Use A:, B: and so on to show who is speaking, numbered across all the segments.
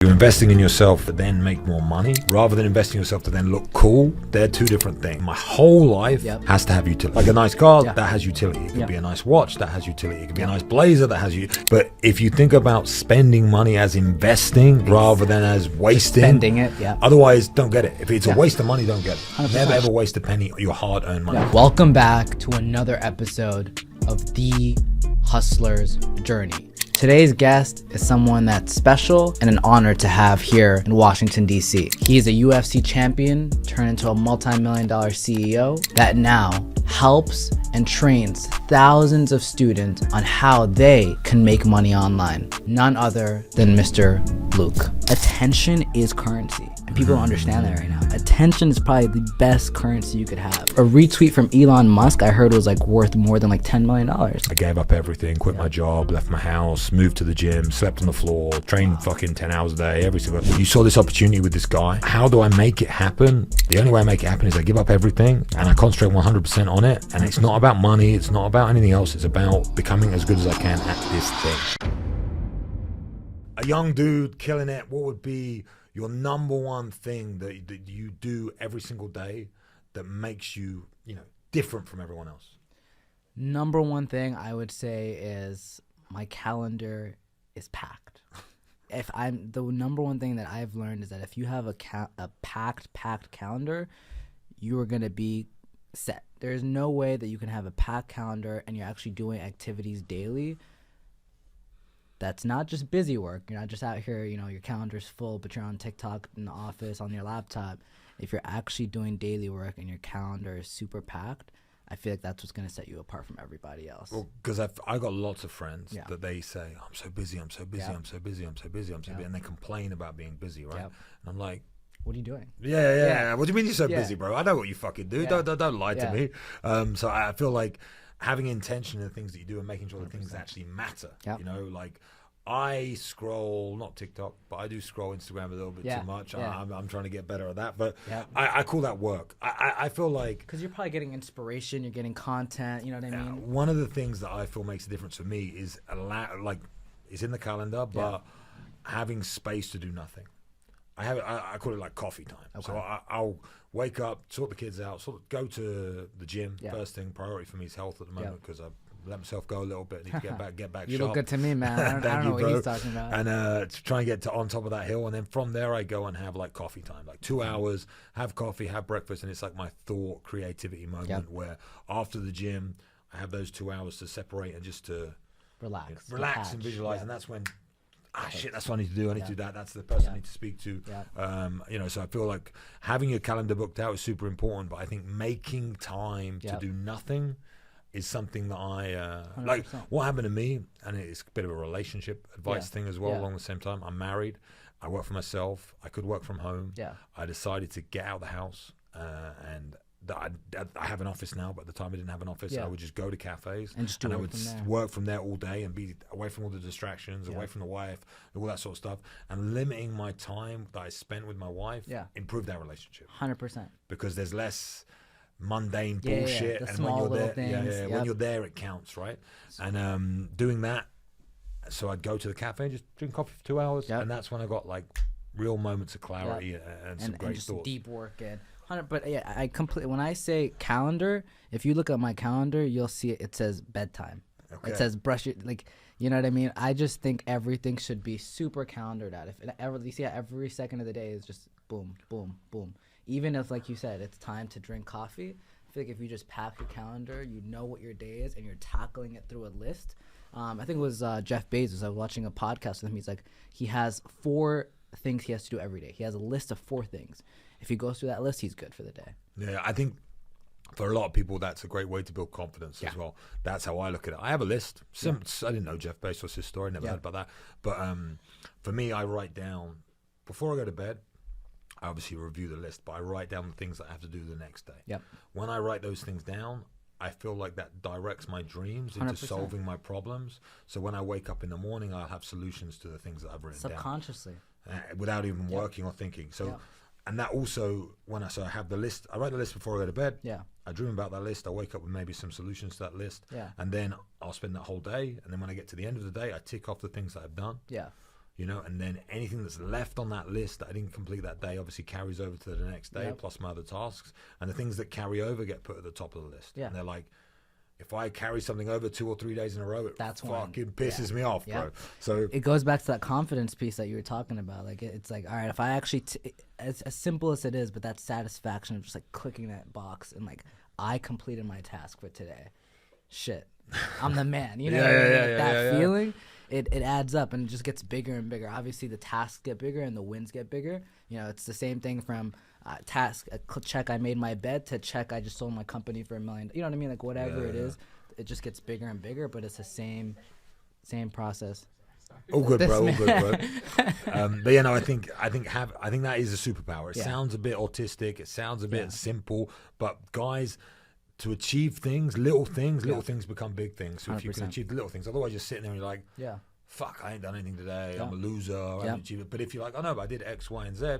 A: You're investing in yourself to then make more money rather than investing in yourself to then look cool. They're two different things. My whole life has to have utility. Like a nice car, that has utility. It could be a nice watch, that has utility. It could be a nice blazer, that has utility. But if you think about spending money as investing rather than as wasting,
B: spending it,
A: otherwise don't get it. If it's a waste of money, don't get it.
B: 100%.
A: Never ever waste a penny of your hard-earned money.
B: Welcome back to another episode of The Hustler's Journey. Today's guest is someone that's special and an honor to have here in Washington, D.C. He is a UFC champion turned into a multi-million-dollar CEO that now helps and trains thousands of students on how they can make money online. None other than Mr. Luke. Attention is currency. And people don't understand that right now. Attention is probably the best currency you could have. A retweet from Elon Musk, I heard, was like worth more than like $10 million.
A: I gave up everything, quit my job, left my house, moved to the gym, slept on the floor, trained fucking 10 hours a day, every single. You saw this opportunity with this guy. How do I make it happen? The only way I make it happen is I give up everything and I concentrate 100% on it. And it's not about money. It's not about anything else. It's about becoming as good as I can at this thing. A young dude killing it. What would be your number one thing that you do every single day that makes you, different from everyone else?
B: Number one thing I would say is my calendar is packed. The number one thing that I've learned is that if you have a packed calendar, you are going to be set. There's no way that you can have a packed calendar and you're actually doing activities daily. That's not just busy work. You're not just out here, your calendar's full, but you're on TikTok in the office on your laptop. If you're actually doing daily work and your calendar is super packed, I feel like that's what's going to set you apart from everybody else.
A: Well, because I got lots of friends that they say, I'm so busy, I'm so busy, I'm so busy, I'm so busy, I'm so busy. And they complain about being busy, right? And I'm like,
B: what are you doing?
A: Yeah. What do you mean you're so busy, bro? I know what you fucking do. Don't lie to me. So I feel like having intention in the things that you do and making sure that things actually matter. Like I scroll, not TikTok, but I do scroll Instagram a little bit too much. I'm trying to get better at that, but I call that work. I feel like...
B: Because you're probably getting inspiration, you're getting content, you know what I mean?
A: One of the things that I feel makes a difference for me is, it's in the calendar, but having space to do nothing. I call it like coffee time. Okay. So I'll wake up, sort the kids out, go to the gym. First thing, priority for me is health at the moment because I've let myself go a little bit. Need to get back
B: you
A: sharp.
B: Look good to me, man. I don't know what he's talking about.
A: And to try and get on top of that hill, and then from there I go and have like coffee time, like 2 hours, have coffee, have breakfast, and it's like my thought creativity moment where after the gym I have those 2 hours to separate and just to relax and visualize, and that's when shit, that's what I need to do. I need to do that. That's the person I need to speak to. So I feel like having your calendar booked out is super important, but I think making time to do nothing is something that I like. What happened to me, and it's a bit of a relationship advice thing as well. Along the same time, I'm married. I work for myself. I could work from home. I decided to get out of the house, and I have an office now. But at the time, I didn't have an office. I would just go to cafes and I would work from there all day and be away from all the distractions, away from the wife, all that sort of stuff. And limiting my time that I spent with my wife improved that relationship.
B: 100%.
A: Because there's less mundane bullshit,
B: and
A: when you're there, when you're there, it counts, right? And doing that, so I'd go to the cafe and just drink coffee for 2 hours, and that's when I got like real moments of clarity and some great
B: just
A: thoughts.
B: Deep work and but I completely. When I say calendar, if you look at my calendar, you'll see it says bedtime. Okay. It says brush your you know what I mean. I just think everything should be super calendared out. If it ever you see every second of the day is just boom, boom, boom. Even if, like you said, it's time to drink coffee, I feel like if you just pack your calendar, you know what your day is, and you're tackling it through a list. I think it was Jeff Bezos. I was watching a podcast with him. He's like, he has 4 things he has to do every day. He has a list of 4 things. If he goes through that list, he's good for the day. Yeah,
A: I think for a lot of people, that's a great way to build confidence as well. That's how I look at it. I have a list. I didn't know Jeff Bezos' his story. Never heard about that. But for me, I write down, before I go to bed, I obviously review the list, but I write down the things that I have to do the next day. When I write those things down, I feel like that directs my dreams into 100%. Solving my problems. So when I wake up in the morning, I'll have solutions to the things that I've written
B: subconsciously,
A: without even working or thinking. So, and that also, I have the list, I write the list before I go to bed. I dream about that list. I wake up with maybe some solutions to that list. And then I'll spend that whole day. And then when I get to the end of the day, I tick off the things that I've done. you know, and then anything that's left on that list that I didn't complete that day obviously carries over to the next day, plus my other tasks. And the things that carry over get put at the top of the list. And they're like, if I carry something over 2 or 3 days in a row, it fucking pisses me off, bro. So
B: it goes back to that confidence piece that you were talking about. Like, it's like, all right, if I actually, as simple as it is, but that satisfaction of just like clicking that box and like, I completed my task for today. Shit, I'm the man. You know, that feeling, it adds up and it just gets bigger and bigger. Obviously, the tasks get bigger and the wins get bigger. You know, it's the same thing from check I made my bed to check I just sold my company for $1 million. You know what I mean? Like whatever it is, it just gets bigger and bigger, but it's the same process.
A: All good, bro. All good, bro. But yeah, no, I think that is a superpower. It sounds a bit autistic. It sounds a bit simple, but guys, to achieve things, little things become big things. So 100%. If you can achieve the little things, otherwise you're sitting there and you're like, fuck, I ain't done anything today. I'm a loser. I haven't achieved it. But if you're like, oh no, but I did X, Y, and Z.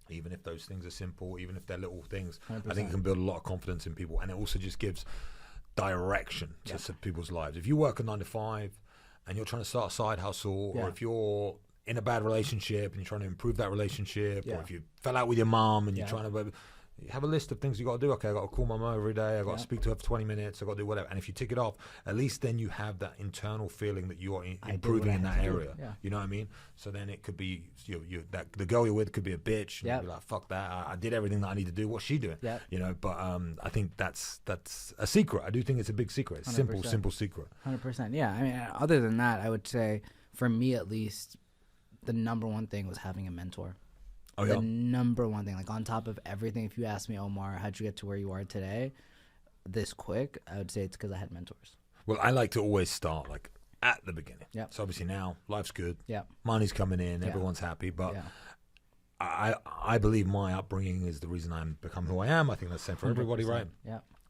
A: Even if those things are simple, even if they're little things, 100%. I think it can build a lot of confidence in people, and it also just gives direction to people's lives. If you work a 9 to 5 and you're trying to start a side hustle, or if you're in a bad relationship and you're trying to improve that relationship, or if you fell out with your mom and you're trying to have a list of things you got to do. Okay, I got to call my mom every day. I got to speak to her for 20 minutes. I got to do whatever. And if you tick it off, at least then you have that internal feeling that you are improving in that area. You know what I mean? So then it could be that the girl you're with could be a bitch. And you'd be like, fuck that. I did everything that I need to do. What's she doing? You know. But I think that's a secret. I do think it's a big secret. It's 100%. simple secret.
B: 100%. Yeah. I mean, other than that, I would say for me at least, the number one thing was having a mentor. The number one thing, like on top of everything, if you ask me, Omar, how'd you get to where you are today this quick, I would say it's because I had mentors.
A: Well, I like to always start like at the beginning. So obviously now life's good. Money's coming in. Everyone's happy. But I believe my upbringing is the reason I'm become who I am. I think that's the same for everybody, right?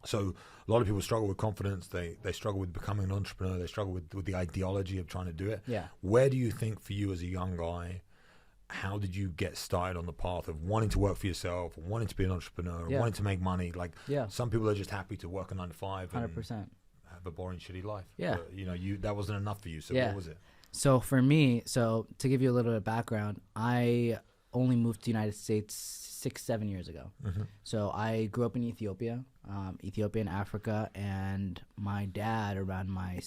A: So a lot of people struggle with confidence. They struggle with becoming an entrepreneur. They struggle with the ideology of trying to do it. Where do you think for you as a young guy, how did you get started on the path of wanting to work for yourself, wanting to be an entrepreneur, wanting to make money? Like some people are just happy to work a 9 to 5 and
B: 100%.
A: have a boring, shitty life. But, you know, that wasn't enough for you. So what was it?
B: So for me, to give you a little bit of background, I only moved to the United States 6-7 years ago. So I grew up in Ethiopia and Africa, and my dad around my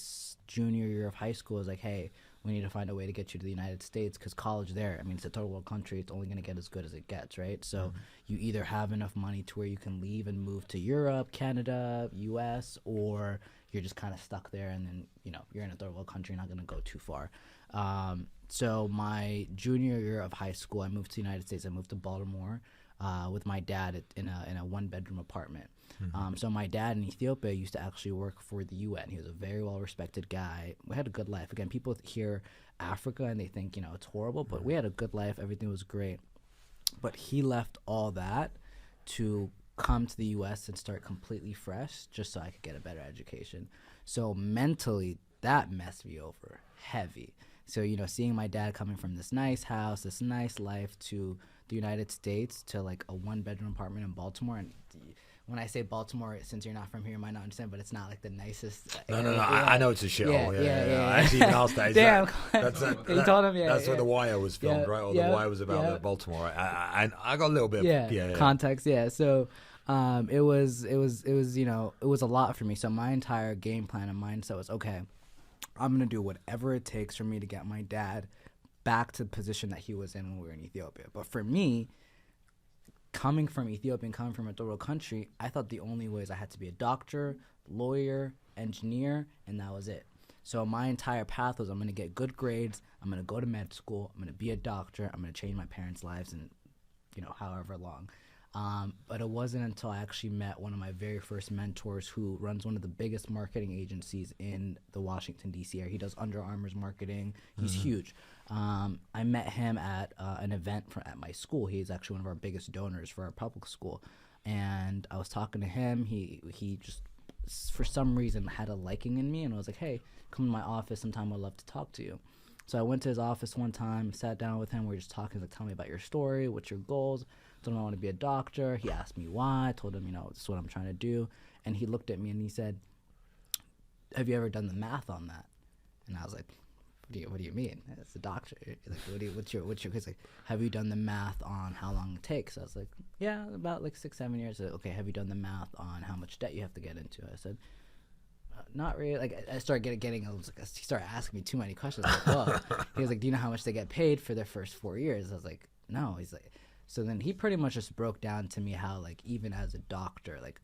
B: junior year of high school was like, hey, we need to find a way to get you to the United States, because college there, I mean, it's a third world country. It's only going to get as good as it gets, right? So you either have enough money to where you can leave and move to Europe, Canada, US, or you're just kind of stuck there, and then, you know, you're in a third world country, not going to go too far. So my junior year of high school, I moved to the United States. I moved to Baltimore with my dad in a one-bedroom apartment. So my dad in Ethiopia used to actually work for the UN. He was a very well-respected guy. We had a good life. Again, people hear Africa and they think, you know, it's horrible, but we had a good life. Everything was great. But he left all that to come to the US and start completely fresh just so I could get a better education. So mentally, that messed me over heavy. So, you know, seeing my dad coming from this nice house, this nice life, to the United States, to like a one-bedroom apartment in Baltimore. And when I say Baltimore, since you're not from here, you might not understand, but it's not like the nicest.
A: No. I know it's a shithole. Yeah. I actually asked that.
B: Damn.
A: You told him, that's where The Wire was filmed, right? Or The Wire was about Baltimore. I got a little bit of
B: context. So it was you know, it was a lot for me. So my entire game plan and mindset was, okay, I'm gonna do whatever it takes for me to get my dad back to the position that he was in when we were in Ethiopia. But for me, coming from Ethiopia and coming from a third world country, I thought the only way is I had to be a doctor, lawyer, engineer, and that was it. So my entire path was, I'm going to get good grades, I'm going to go to med school, I'm going to be a doctor, I'm going to change my parents' lives in, you know, however long. But it wasn't until I actually met one of my very first mentors, who runs one of the biggest marketing agencies in the Washington, D.C. area. He does Under Armour's marketing. He's huge. I met him at an event at my school. He's actually one of our biggest donors for our public school. And I was talking to him. He just, for some reason, had a liking in me. And I was like, hey, come to my office sometime. I'd love to talk to you. So I went to his office one time, sat down with him. We were just talking. He's like, tell me about your story. What's your goals? I want to be a doctor. He asked me why. I told him, you know, this is what I'm trying to do. And he looked at me and he said, have you ever done the math on that? And I was like, what do you mean? It's a doctor. Like, what's your case? Like, have you done the math on how long it takes? I was like, yeah, about like 6-7 years. Like, okay, have you done the math on how much debt you have to get into? I said, not really. Like, I started getting. I was like, he started asking me too many questions. Like, whoa. He was like, do you know how much they get paid for their first 4 years? I was like, no. He's like, so then he pretty much just broke down to me how, like, even as a doctor, like,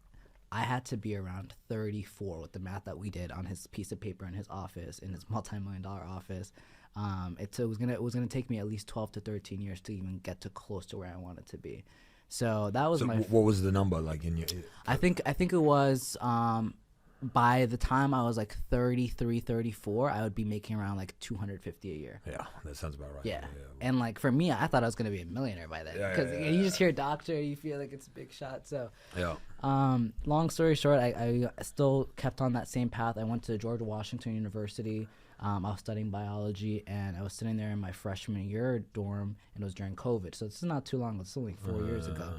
B: I had to be around 34 with the math that we did on his piece of paper in his office, in his multi-million-dollar office. It was gonna take me at least 12 to 13 years to even get to close to where I wanted to be. So that was
A: what was the number like in your?
B: I think it was by the time I was like 33, 34, I would be making around like $250 a year.
A: Yeah, that sounds about right.
B: Yeah. And like for me, I thought I was gonna be a millionaire by then, because you just hear doctor, you feel like it's a big shot. So long story short, I still kept on that same path. I went to George Washington University. I was studying biology, and I was sitting there in my freshman year dorm, and it was during COVID. So this is not too long. It's only 4 years ago.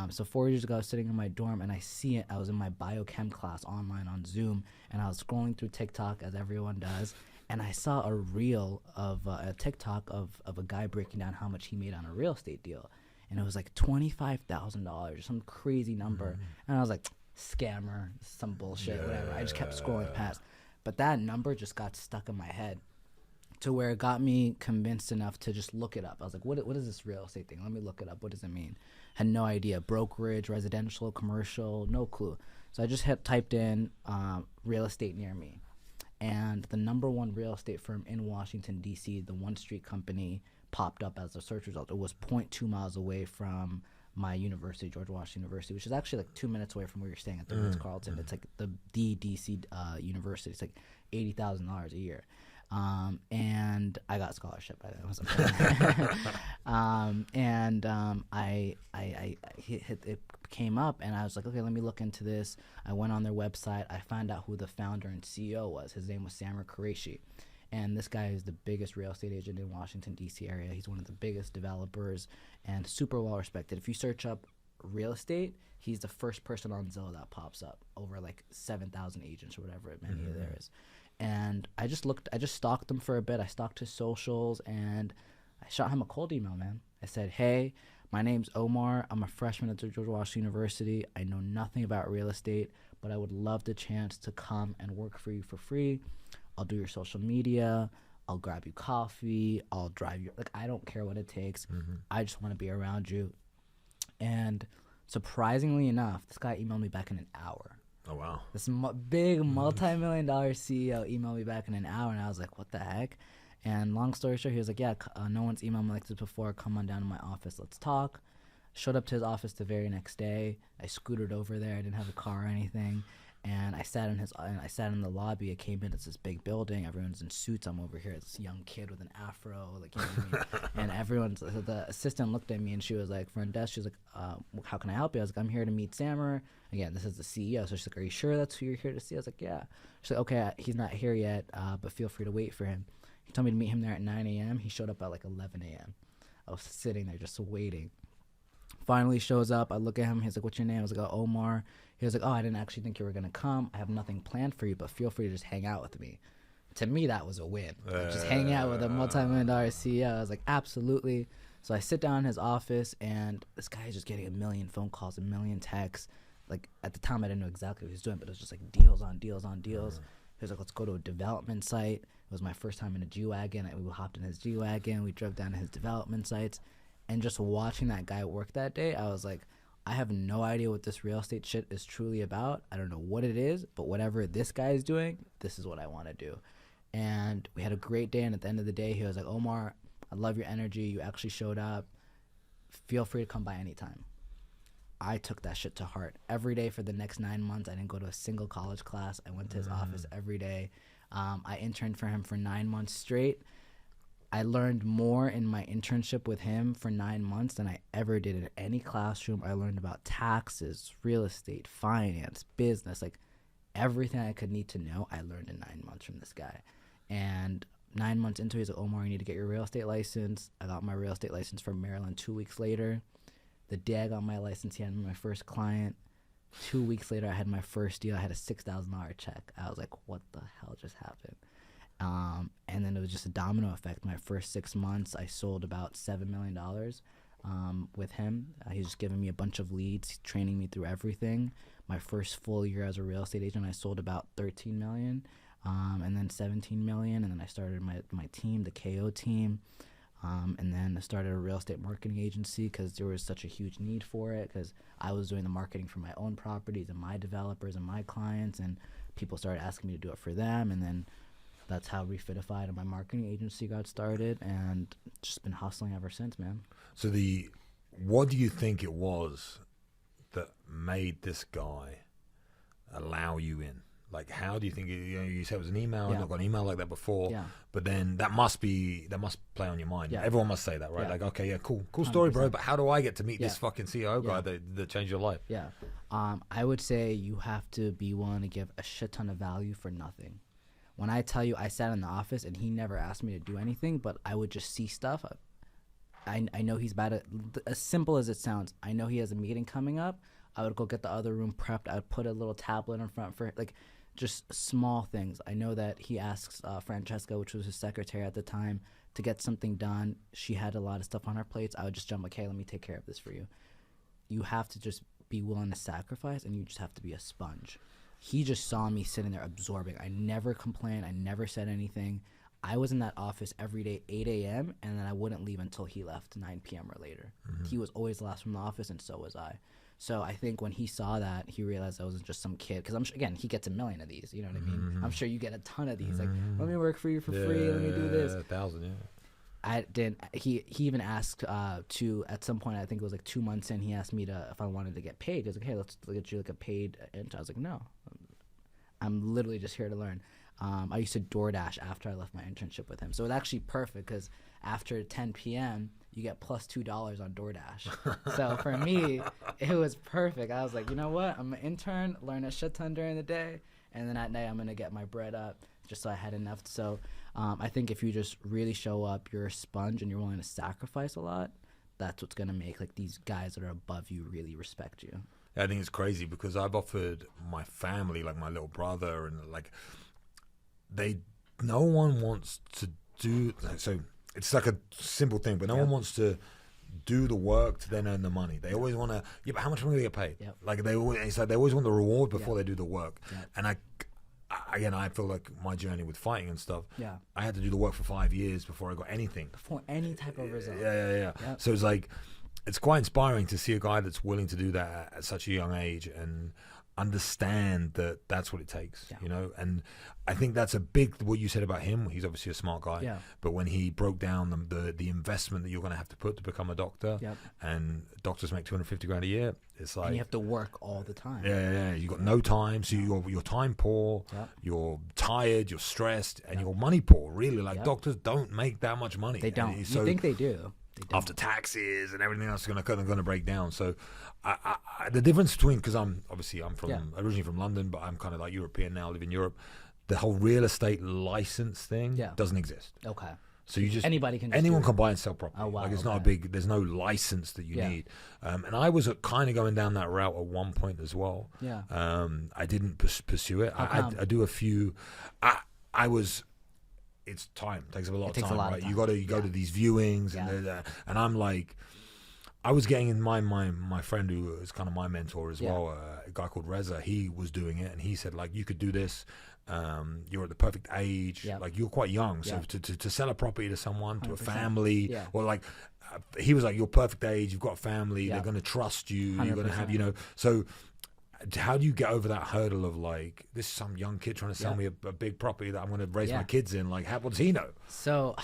B: So 4 years ago, I was sitting in my dorm, and I see it. I was in my biochem class online on Zoom, and I was scrolling through TikTok, as everyone does, and I saw a reel of a TikTok of a guy breaking down how much he made on a real estate deal. And it was like $25,000, some crazy number. And I was like, scammer, some bullshit, whatever. I just kept scrolling past. But that number just got stuck in my head to where it got me convinced enough to just look it up. I was like, what is this real estate thing? Let me look it up. What does it mean? Had no idea. Brokerage, residential, commercial, no clue. So I just typed in real estate near me. And the number one real estate firm in Washington, D.C., the One Street Company, popped up as a search result. It was 0.2 miles away from my university, George Washington University, which is actually like 2 minutes away from where you're staying at the Ritz-Carlton. It's like the DC university. It's like $80,000 a year. And I got a scholarship by then. It wasn't it came up, and I was like, okay, let me look into this. I went on their website. I found out who the founder and CEO was. His name was Samir Qureshi. And this guy is the biggest real estate agent in Washington, D.C. area. He's one of the biggest developers and super well respected. If you search up real estate, he's the first person on Zillow that pops up, over like 7,000 agents or whatever many there is. And I just stalked him for a bit. I stalked his socials, and I shot him a cold email, man. I said, hey, my name's Omer. I'm a freshman at George Washington University. I know nothing about real estate, but I would love the chance to come and work for you for free. I'll do your social media. I'll grab you coffee. I'll drive you. Like, I don't care what it takes. I just want to be around you. And surprisingly enough, this guy emailed me back in an hour.
A: Oh, wow.
B: This big multi-million-dollar CEO emailed me back in an hour, and I was like, what the heck? And long story short, he was like, yeah, no one's emailed me like this before. Come on down to my office. Let's talk. Showed up to his office the very next day. I scootered over there. I didn't have a car or anything. And I sat in the lobby. I came in. It's this big building. Everyone's in suits. I'm over here. This young kid with an afro, like, you know what I mean? And the assistant looked at me, and she was like, front desk. She was like, how can I help you? I was like, I'm here to meet Samir. Again, this is the CEO. So she's like, are you sure that's who you're here to see? I was like, yeah. She's like, okay, he's not here yet, but feel free to wait for him. He told me to meet him there at 9 a.m. He showed up at like 11 a.m. I was sitting there just waiting. Finally shows up. I look at him. He's like, what's your name? I was like, oh, Omar. He was like, oh, I didn't actually think you were going to come. I have nothing planned for you, but feel free to just hang out with me. To me, that was a win. Like, just hanging out with a multi-million-dollar CEO. I was like, absolutely. So I sit down in his office, and this guy is just getting a million phone calls, a million texts. Like, at the time, I didn't know exactly what he was doing, but it was just like deals on deals on deals. He was like, let's go to a development site. It was my first time in a G-Wagon. We hopped in his G-Wagon. We drove down to his development sites. And just watching that guy work that day, I was like, I have no idea what this real estate shit is truly about. I don't know what it is, but whatever this guy is doing, this is what I want to do. And we had a great day, and at the end of the day, he was like, Omar, I love your energy. You actually showed up. Feel free to come by anytime. I took that shit to heart. Every day for the next 9 months, I didn't go to a single college class. I went to his office every day. I interned for him for 9 months straight. I learned more in my internship with him for 9 months than I ever did in any classroom. I learned about taxes, real estate, finance, business, like everything I could need to know, I learned in 9 months from this guy. And 9 months into it, he's like, Omar, you need to get your real estate license. I got my real estate license from Maryland 2 weeks later. The day I got my license, he had my first client. 2 weeks later, I had my first deal. I had a $6,000 check. I was like, what the hell just happened? And then it was just a domino effect. My first 6 months, I sold about $7 million with him. He's just giving me a bunch of leads, training me through everything. My first full year as a real estate agent, I sold about 13 million, and then 17 million. And then I started my team, the KO team. And then I started a real estate marketing agency because there was such a huge need for it, because I was doing the marketing for my own properties and my developers and my clients, and people started asking me to do it for them. And then that's how Refidified and my marketing agency got started, and just been hustling ever since, man.
A: So what do you think it was that made this guy allow you in? Like, how do you think, you said it was an email, I've not got an email like that before, but then that must play on your mind. Yeah. Everyone must say that, right? Like, okay, yeah, cool story, 100%. Bro, but how do I get to meet this fucking CEO guy that changed your life?
B: Yeah. I would say you have to be willing to give a shit ton of value for nothing. When I tell you I sat in the office and he never asked me to do anything, but I would just see stuff. I know he's bad at, as simple as it sounds, I know he has a meeting coming up. I would go get the other room prepped. I would put a little tablet in front for, like, just small things. I know that he asks Francesca, which was his secretary at the time, to get something done. She had a lot of stuff on her plates. I would just jump like, hey, let me take care of this for you. You have to just be willing to sacrifice, and you just have to be a sponge. He just saw me sitting there absorbing. I never complained. I never said anything. I was in that office every day, 8 a.m., and then I wouldn't leave until he left, 9 p.m. or later. Mm-hmm. He was always the last from the office, and so was I. So I think when he saw that, he realized I wasn't just some kid. Because again, he gets a million of these. You know what I mean? Mm-hmm. I'm sure you get a ton of these. Like, let me work for you for free. Let me do this.
A: 1,000, yeah.
B: I didn't. He even asked to, at some point, I think it was like 2 months in, he asked me if I wanted to get paid. He was like, hey, let's get you like a paid intern. I was like, no, I'm literally just here to learn. I used to DoorDash after I left my internship with him. So it was actually perfect, because after 10 p.m., you get plus $2 on DoorDash. So for me, it was perfect. I was like, you know what? I'm an intern, learn a shit ton during the day, and then at night I'm going to get my bread up, just so I had enough. So I think if you just really show up, you're a sponge, and you're willing to sacrifice a lot, that's what's going to make like these guys that are above you really respect you.
A: I think it's crazy, because I've offered my family, like my little brother, and like no one wants to do, so it's like a simple thing, but no one wants to do the work to then earn the money. They always want to, but how much am I going to get paid? Yep. Like they always want the reward before they do the work. Yep. And I feel like my journey with fighting and stuff, I had to do the work for 5 years before I got anything.
B: Before any type of result.
A: Yeah. Yep. So it's like, it's quite inspiring to see a guy that's willing to do that at such a young age and understand that that's what it takes, you know. And I think that's a big, what you said about him, he's obviously a smart guy, but when he broke down the investment that you're going to have to put to become a doctor, and doctors make 250 grand a year, it's like, and
B: you have to work all the time.
A: You got no time, so you're time poor, you're tired, you're stressed, and you're money poor, really. Like doctors don't make that much money.
B: They don't. So, you think they do.
A: After taxes and everything else, going to break down. So the difference between, because I'm originally from London, but I'm kind of like European now, live in Europe. The whole real estate license thing doesn't exist.
B: Okay.
A: So you just,
B: anyone
A: can buy and sell property. Oh, wow, like it's not a big, there's no license that you need. And I was kind of going down that route at one point as well. Yeah. I didn't pursue it. I do a few. It's time. It takes up a lot of time, right? You got to go to these viewings, and I'm like, I was getting in my friend who was kind of my mentor as well, a guy called Reza. He was doing it, and he said, like, you could do this. You're at the perfect age, like you're quite young, so to sell a property to someone, 100%. To a family, or like he was like, you're perfect age, you've got a family, they're going to trust you, 100%. You're going to have, you know, so. How do you get over that hurdle of like, this is some young kid trying to sell me a big property that I'm going to raise my kids in? Like, what does he know?
B: So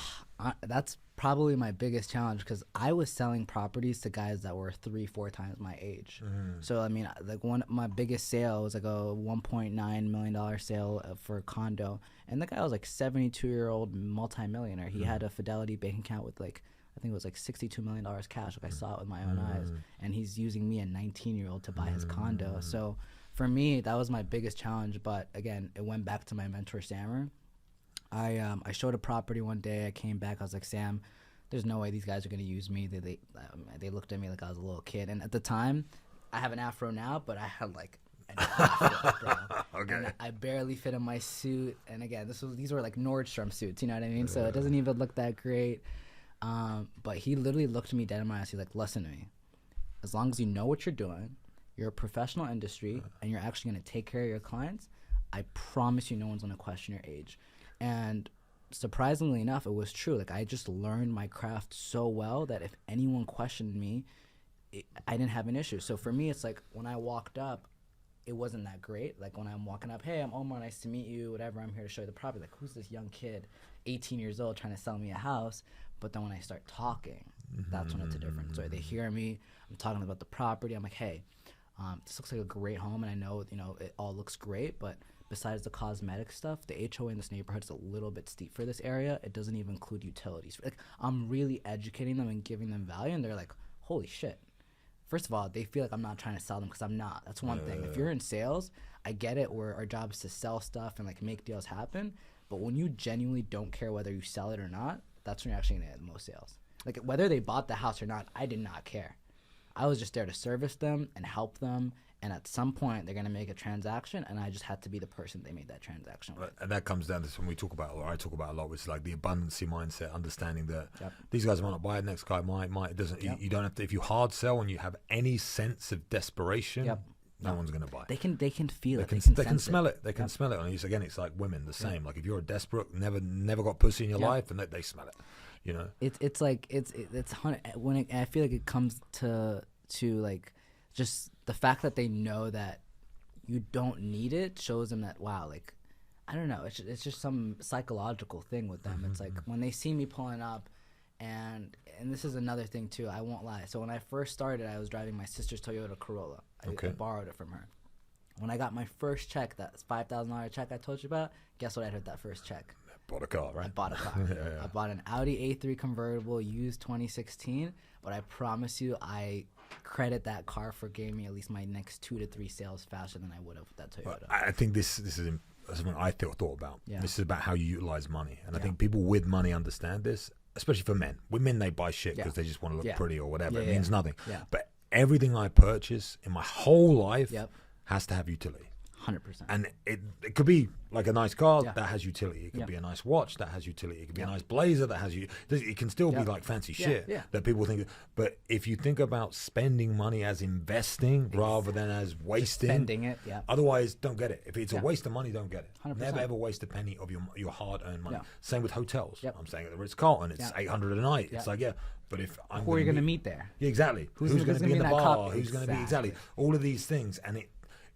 B: that's probably my biggest challenge, because I was selling properties to guys that were 3-4 times my age. So I mean, like my biggest sale was like a $1.9 million sale for a condo, and the guy was like 72-year-old multimillionaire. He had a Fidelity bank account with like, I think it was like $62 million cash. Like I saw it with my own eyes, and he's using me, a 19-year-old, to buy his condo. So for me, that was my biggest challenge. But again, it went back to my mentor, Sammer. I showed a property one day. I came back. I was like, Sam, there's no way these guys are going to use me. They looked at me like I was a little kid. And at the time, I have an afro now, but I had like I did not fit, bro.
A: Okay.
B: And I barely fit in my suit. And again, these were like Nordstrom suits, you know what I mean? So it doesn't even look that great. But he literally looked me dead in my eyes. He's like, listen to me. As long as you know what you're doing, you're a professional industry, and you're actually going to take care of your clients, I promise you no one's going to question your age. And surprisingly enough, it was true. Like, I just learned my craft so well that if anyone questioned me, I didn't have an issue. So for me, it's like when I walked up, it wasn't that great. Like when I'm walking up, hey, I'm Omer, nice to meet you, whatever, I'm here to show you the property. Like, who's this young kid, 18 years old, trying to sell me a house? But then when I start talking, that's when it's a difference. So they hear me, I'm talking about the property. I'm like, hey, this looks like a great home, and I know, it all looks great, but besides the cosmetic stuff, the HOA in this neighborhood is a little bit steep for this area. It doesn't even include utilities. Like, I'm really educating them and giving them value, and they're like, holy shit. First of all, they feel like I'm not trying to sell them, because I'm not. That's one thing. If you're in sales, I get it, where our job is to sell stuff and like make deals happen. But when you genuinely don't care whether you sell it or not, that's when you're actually gonna get the most sales. Like, whether they bought the house or not, I did not care. I was just there to service them and help them. And at some point, they're going to make a transaction, and I just had to be the person they made that transaction with.
A: And that comes down to something we talk about, or I talk about a lot, which is like the abundancy mindset, understanding that these guys might not buy it, next guy might. It doesn't. You don't have to. If you hard sell and you have any sense of desperation, no one's going to buy it.
B: They can feel it.
A: They can smell it. They can smell it. And again, it's like women, the same. Like if you're a desperate, never got pussy in your life, and they smell it. You know. It's
B: like when I feel like it comes to like just the fact that they know that you don't need it shows them that, wow, like, I don't know, it's just some psychological thing with them. It's like when they see me pulling up, and this is another thing too, I won't lie. So when I first started, I was driving my sister's Toyota Corolla. I borrowed it from her. When I got my first check, that $5,000 check I told you about, guess what I heard that first check?
A: Bought a car, right?
B: I bought a car. I bought an Audi A3 convertible, used 2016, but I promise you, I credit that car for giving me at least my next 2 to 3 sales faster than I would have with that Toyota.
A: I think this is something I thought about. This is about how you utilize money, and I think people with money understand this, especially for men. Women, they buy shit because they just want to look pretty or whatever. It means nothing. But everything I purchase in my whole life has to have utility.
B: 100%.
A: And it could be like a nice car that has utility. It could be a nice watch that has utility. It could be a nice blazer that has it can still be like fancy shit that people think. But if you think about spending money as investing rather than as wasting,
B: just spending it,
A: otherwise don't get it. If it's a waste of money, don't get it.
B: 100%.
A: Never ever waste a penny of your hard-earned money. Same with hotels. I'm saying at the Ritz-Carlton, it's $800 a night. It's like, but if I'm
B: who are you going to meet there?
A: Exactly. Who's going to be in the bar? Who's going to be exactly all of these things, and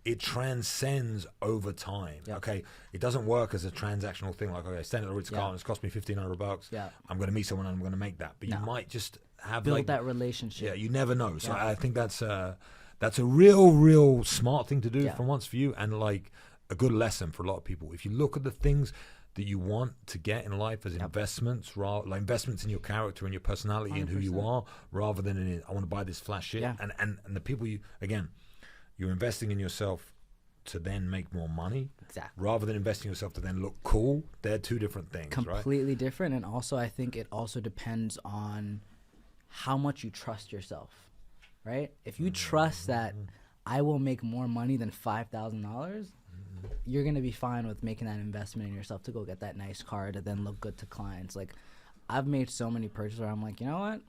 A: it transcends over time. Okay, it doesn't work as a transactional thing. Like, okay, stand at the Ritz-Carlton, it's cost me $1,500. I'm going to meet someone and I'm going to make that. But you might just have
B: build that relationship.
A: Yeah, you never know. So I think that's a real smart thing to do for once for you, and like a good lesson for a lot of people. If you look at the things that you want to get in life as investments, like investments in your character and your personality 100%. And who you are, rather than in I want to buy this flash shit. And the people you're investing in yourself to then make more money, rather than investing in yourself to then look cool. They're two different things,
B: completely different. And also, I think it also depends on how much you trust yourself, right? If you trust that I will make more money than $5,000, you're going to be fine with making that investment in yourself to go get that nice car to then look good to clients. Like, I've made so many purchases where I'm like, you know what?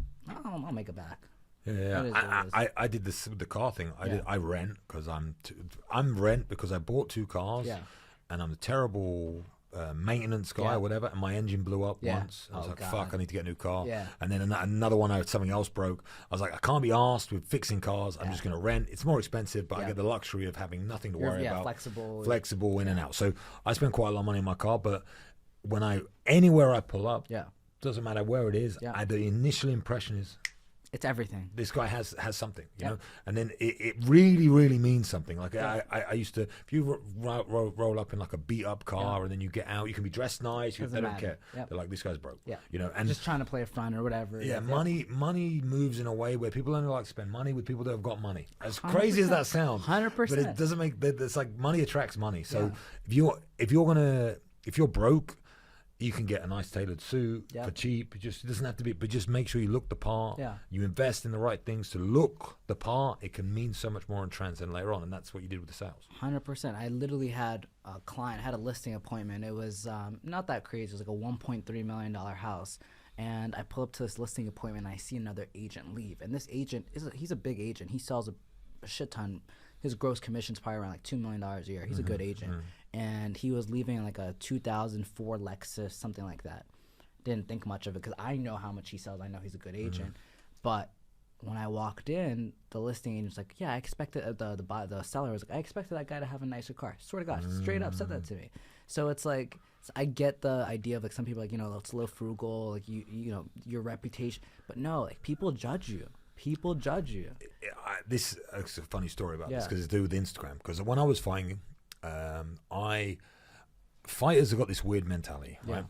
B: I'll make it back.
A: I did this with the car thing. I rent because I'm rent because I bought 2 cars, and I'm a terrible maintenance guy or whatever, and my engine blew up once. I was like, fuck, I need to get a new car. And then another one, something else broke. I was like, I can't be arsed with fixing cars. I'm just going to rent. It's more expensive, but I get the luxury of having nothing to worry about. Flexible in and out. So I spend quite a lot of money in my car, but anywhere I pull up, doesn't matter where it is, the initial impression is,
B: it's everything.
A: This guy has something, you know, and then it really, really means something. Like I used to, if you roll up in like a beat up car and then you get out, you can be dressed nice. They don't care. They're like, this guy's broke. You know, and
B: just trying to play a front or whatever.
A: Money moves in a way where people only like to spend money with people that have got money. As crazy as that sounds,
B: 100%.
A: But it doesn't it's like money attracts money. So if you're broke, you can get a nice tailored suit for cheap. It doesn't have to be, but just make sure you look the part.
B: Yeah.
A: You invest in the right things to look the part. It can mean so much more in transcend later on, and that's what you did with the sales.
B: 100%. I literally had a client, had a listing appointment. It was not that crazy. It was like a $1.3 million house. And I pull up to this listing appointment, and I see another agent leave. And this agent, he's a big agent. He sells a shit ton. His gross commission's probably around like $2 million a year. He's a good agent. And he was leaving like a 2004 Lexus, something like that. Didn't think much of it because I know how much he sells. I know he's a good agent. But when I walked in, the listing agent's like, yeah, I expected, the seller was like, I expected that guy to have a nicer car. Swear to God, straight up said that to me. So it's like, I get the idea of like some people like, you know, it's a little frugal, like you know, your reputation. But no, like people judge you. People judge you.
A: It's a funny story about this because it's to do with Instagram. Because when I was fighting, fighters have got this weird mentality, right?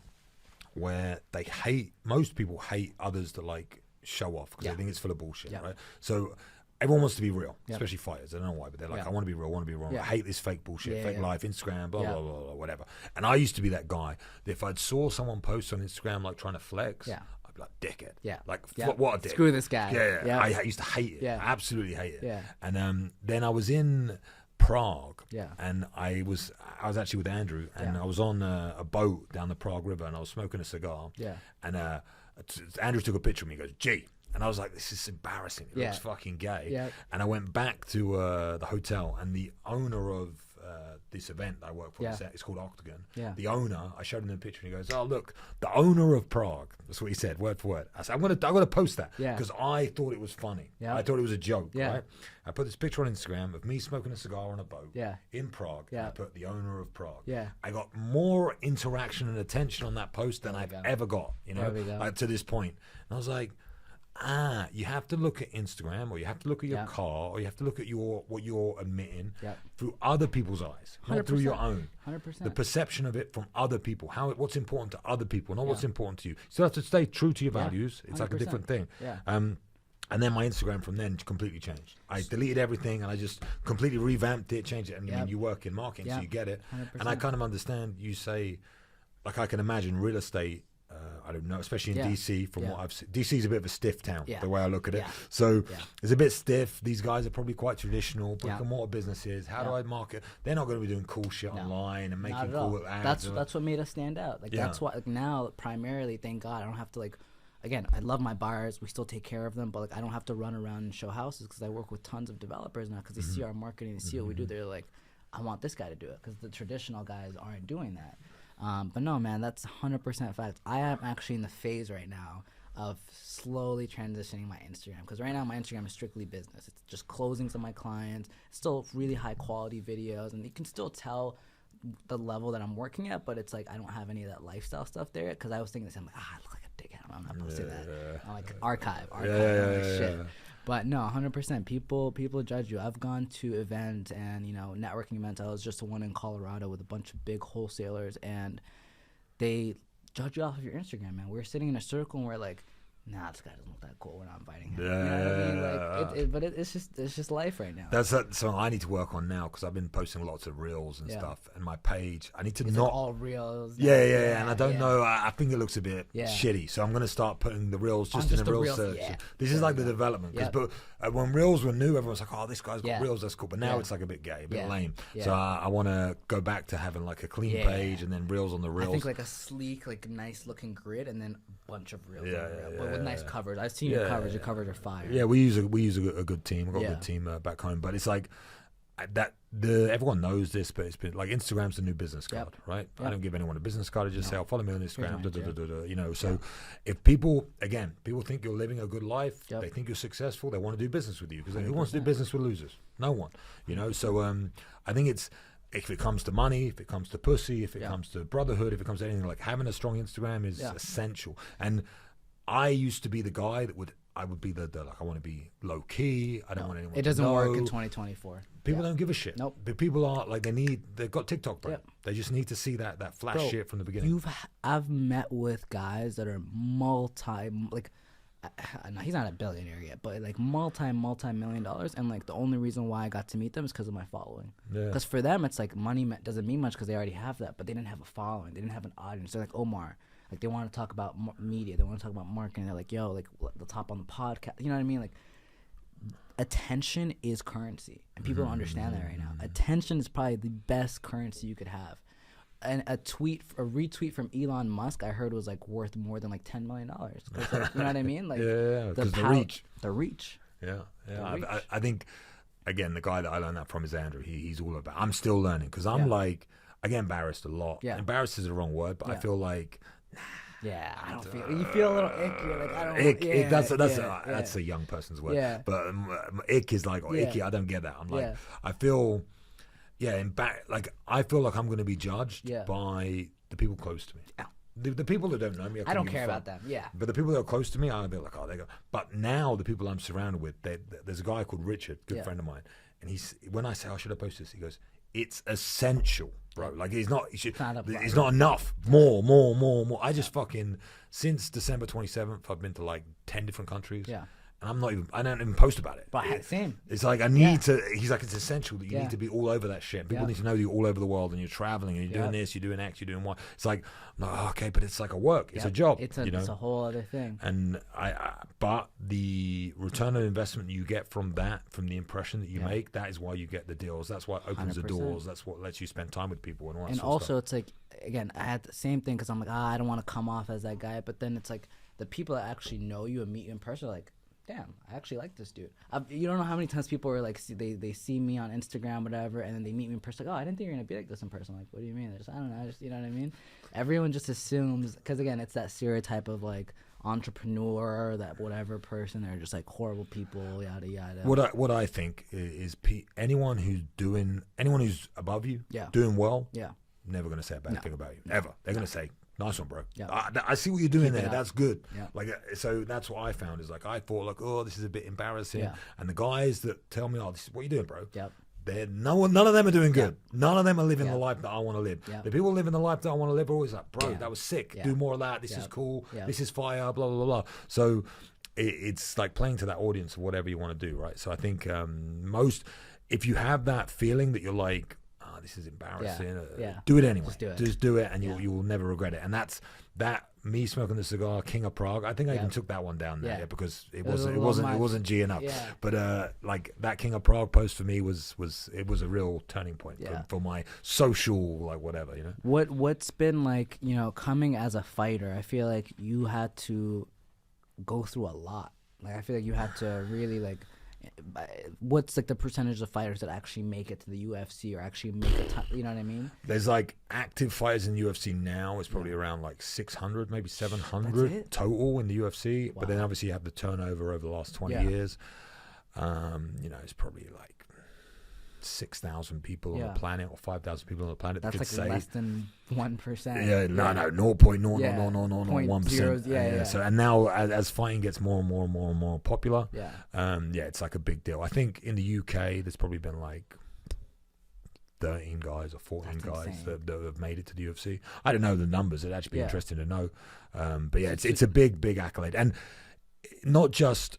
A: Where they most people hate others to like show off because they think it's full of bullshit, right? So everyone wants to be real, especially fighters. I don't know why, but they're like, I want to be real, I want to be real. I hate this fake bullshit, fake life, Instagram, blah, blah, blah, blah, whatever. And I used to be that guy that if I'd saw someone post on Instagram like trying to flex, I'd be like, dickhead. Like, what a dick.
B: Screw this guy.
A: I used to hate it. Absolutely hate it. And then I was in Prague, and I was actually with Andrew, and I was on a boat down the Prague River, and I was smoking a cigar, and Andrew took a picture of me. He goes, "Gee," and I was like, "This is embarrassing. It looks fucking gay." And I went back to the hotel, and the owner of this event that I work for, it's called Octagon. The owner, I showed him the picture, and he goes, "Oh, look, the owner of Prague." That's what he said, word for word. I said, "I'm gonna post that because I thought it was funny. I thought it was a joke." Right? I put this picture on Instagram of me smoking a cigar on a boat in Prague. And I put the owner of Prague. I got more interaction and attention on that post than I've ever got. You know, like, to this point. And I was like, you have to look at Instagram, or you have to look at your car, or you have to look at what you're admitting through other people's eyes, not through your own.
B: 100%.
A: The perception of it from other people, what's important to other people, not what's important to you. You still have to stay true to your values. It's 100%. Like a different thing. And then my Instagram from then completely changed. I deleted everything and I just completely revamped it, changed it. And I mean, you work in marketing, so you get it.
B: 100%.
A: And I kind of understand. You say, like, I can imagine real estate. I don't know, especially in DC. From what I've seen, DC is a bit of a stiff town. The way I look at it, so it's a bit stiff. These guys are probably quite traditional. Brick and mortar businesses. How do I market? They're not going to be doing cool shit online and making cool ads.
B: That's what made us stand out. Like that's why. Like, now, primarily, thank God, I don't have to like. Again, I love my buyers. We still take care of them, but like I don't have to run around and show houses because I work with tons of developers now because they see our marketing, they see what we do. They're like, I want this guy to do it because the traditional guys aren't doing that. But no, man, that's 100% fact. I am actually in the phase right now of slowly transitioning my Instagram because right now my Instagram is strictly business. It's just closings of my clients, still really high quality videos, and you can still tell the level that I'm working at, but it's like I don't have any of that lifestyle stuff there because I was thinking this, I'm like, I look like a dickhead. I'm not posting that. I'm like archive shit. But no, 100%. People judge you. I've gone to events and, you know, networking events. I was just the one in Colorado with a bunch of big wholesalers, and they judge you off of your Instagram, man. We're sitting in a circle and we're like, nah, this guy doesn't look that cool. We're not inviting him. You know what I mean? Like, it's just life right now.
A: That's something I need to work on now because I've been posting lots of reels and stuff. And my page, I need to not
B: all reels.
A: And I don't know. I think it looks a bit shitty, so I'm going to start putting the reels just in the reel search. This is like the development. But when reels were new, everyone was like, "Oh, this guy's got reels. That's cool." But now it's like a bit gay, a bit lame. So I want to go back to having like a clean page and then reels on the reels.
B: I think like a sleek, like nice looking grid, and then a bunch of reels. But with nice coverage. I've seen your coverage. Your coverage are fire.
A: Yeah, we use a good team. I've got a good team back home. But it's like that. Everyone knows this, but it's been like Instagram's the new business card, right? I don't give anyone a business card. I just say, "I'll follow me on Instagram." You know, so if people think you're living a good life, they think you're successful, they want to do business with you because who wants to do business with losers? No one. You know, so I think it's. If it comes to money, if it comes to pussy, if it comes to brotherhood, if it comes to anything, like having a strong Instagram is essential. And I used to be the guy that I would be the like I want to be low key. I don't want anyone.
B: It doesn't
A: to know.
B: work in 2024.
A: People don't give a shit.
B: Nope.
A: But people are like they've got TikTok, bro. They just need to see that flash shit from the beginning.
B: I've met with guys that are no, he's not a billionaire yet, but like multi-million dollars, and like the only reason why I got to meet them is because of my following. Because for them, it's like money doesn't mean much because they already have that, but they didn't have a following, they didn't have an audience. They're like Omer, like they want to talk about media, they want to talk about marketing. They're like, yo, like the top on the podcast, you know what I mean? Like attention is currency, and people don't understand that right now. Attention is probably the best currency you could have. And a retweet from Elon Musk, I heard was like worth more than like $10 million. Like, you know what I mean? Like the reach.
A: Yeah. I think again, the guy that I learned that from is Andrew. He's all about. I'm still learning because I'm like, I get embarrassed a lot. Yeah. Embarrassed is the wrong word, but I feel like.
B: Yeah, I don't feel. You feel a little icky. Like I don't.
A: Ick. That's a young person's word. Yeah. But ick is like icky. I don't get that. I'm like I feel. Yeah, like I feel like I'm going to be judged by the people close to me. Yeah. The people that don't know me,
B: I don't care about them. Yeah.
A: But the people that are close to me, I'll be like, oh, they go. But now the people I'm surrounded with, there's a guy called Reshid, good friend of mine, and when I say, oh, should I post this? He goes, it's essential, bro. Like it's not enough. More. I just since December 27th, I've been to like 10 different countries. Yeah. And I don't even post about it.
B: But same.
A: It's like I need to. He's like, it's essential that you need to be all over that shit. People need to know you're all over the world and you're traveling and you're doing this, you're doing X, you're doing Y. It's like, no, okay, but it's like a work. It's a job.
B: It's a whole other thing.
A: And but the return on investment you get from the impression that you make, that is why you get the deals. That's what opens 100%. The doors. That's what lets you spend time with people and all that.
B: And also, it's like, again, I had the same thing because I'm like, I don't want to come off as that guy. But then it's like the people that actually know you and meet you in person are like, damn, I actually like this dude. You don't know how many times people are like, they see me on Instagram, whatever, and then they meet me in person. Like, oh, I didn't think you were gonna be like this in person. Like, what do you mean? I don't know. You know what I mean? Everyone just assumes, because again, it's that stereotype of like entrepreneur, that whatever person. They're just like horrible people, yada yada.
A: What I think is anyone who's above you, doing well, never gonna say a bad thing about you ever. They're gonna say, nice one, bro. Yeah. I see what you're doing there. That's good. Yeah. Like, so that's what I found is like, I thought like, oh, this is a bit embarrassing. Yeah. And the guys that tell me, oh, this is what you doing, bro. Yep. None of them are doing good. None of them are living the life that I want to live. Yep. The people living the life that I want to live are always like, bro, that was sick. Do more of that. This is cool. This is fire, blah, blah, blah, blah. So it's like playing to that audience of whatever you want to do, right? So I think if you have that feeling that you're like, this is embarrassing. Do it anyway. Just do it, and you will never regret it. And that's me smoking the cigar, King of Prague. I think I even took that one down there because it wasn't G enough. Yeah. But like that King of Prague post for me was a real turning point for my social like whatever, you know.
B: What's been like, you know, coming as a fighter? I feel like you had to go through a lot. Like I feel like you had to really like. What's like the percentage of fighters that actually make it to the UFC or actually make a ton, you know what I mean?
A: There's like active fighters in UFC now. It's probably around like 600, maybe 700 total in the UFC. Wow. But then obviously you have the turnover over the last 20 years. You know, it's probably like 6,000 people on the planet or 5,000 people on the planet.
B: That's like less than 1%.
A: Yeah, no, 0.00001%. Yeah. So and now as fighting gets more and more popular, it's like a big deal. I think in the UK there's probably been like 13 guys or 14 guys that have made it to the UFC. I don't know the numbers. It'd actually be interesting to know. But yeah, it's a big accolade, and not just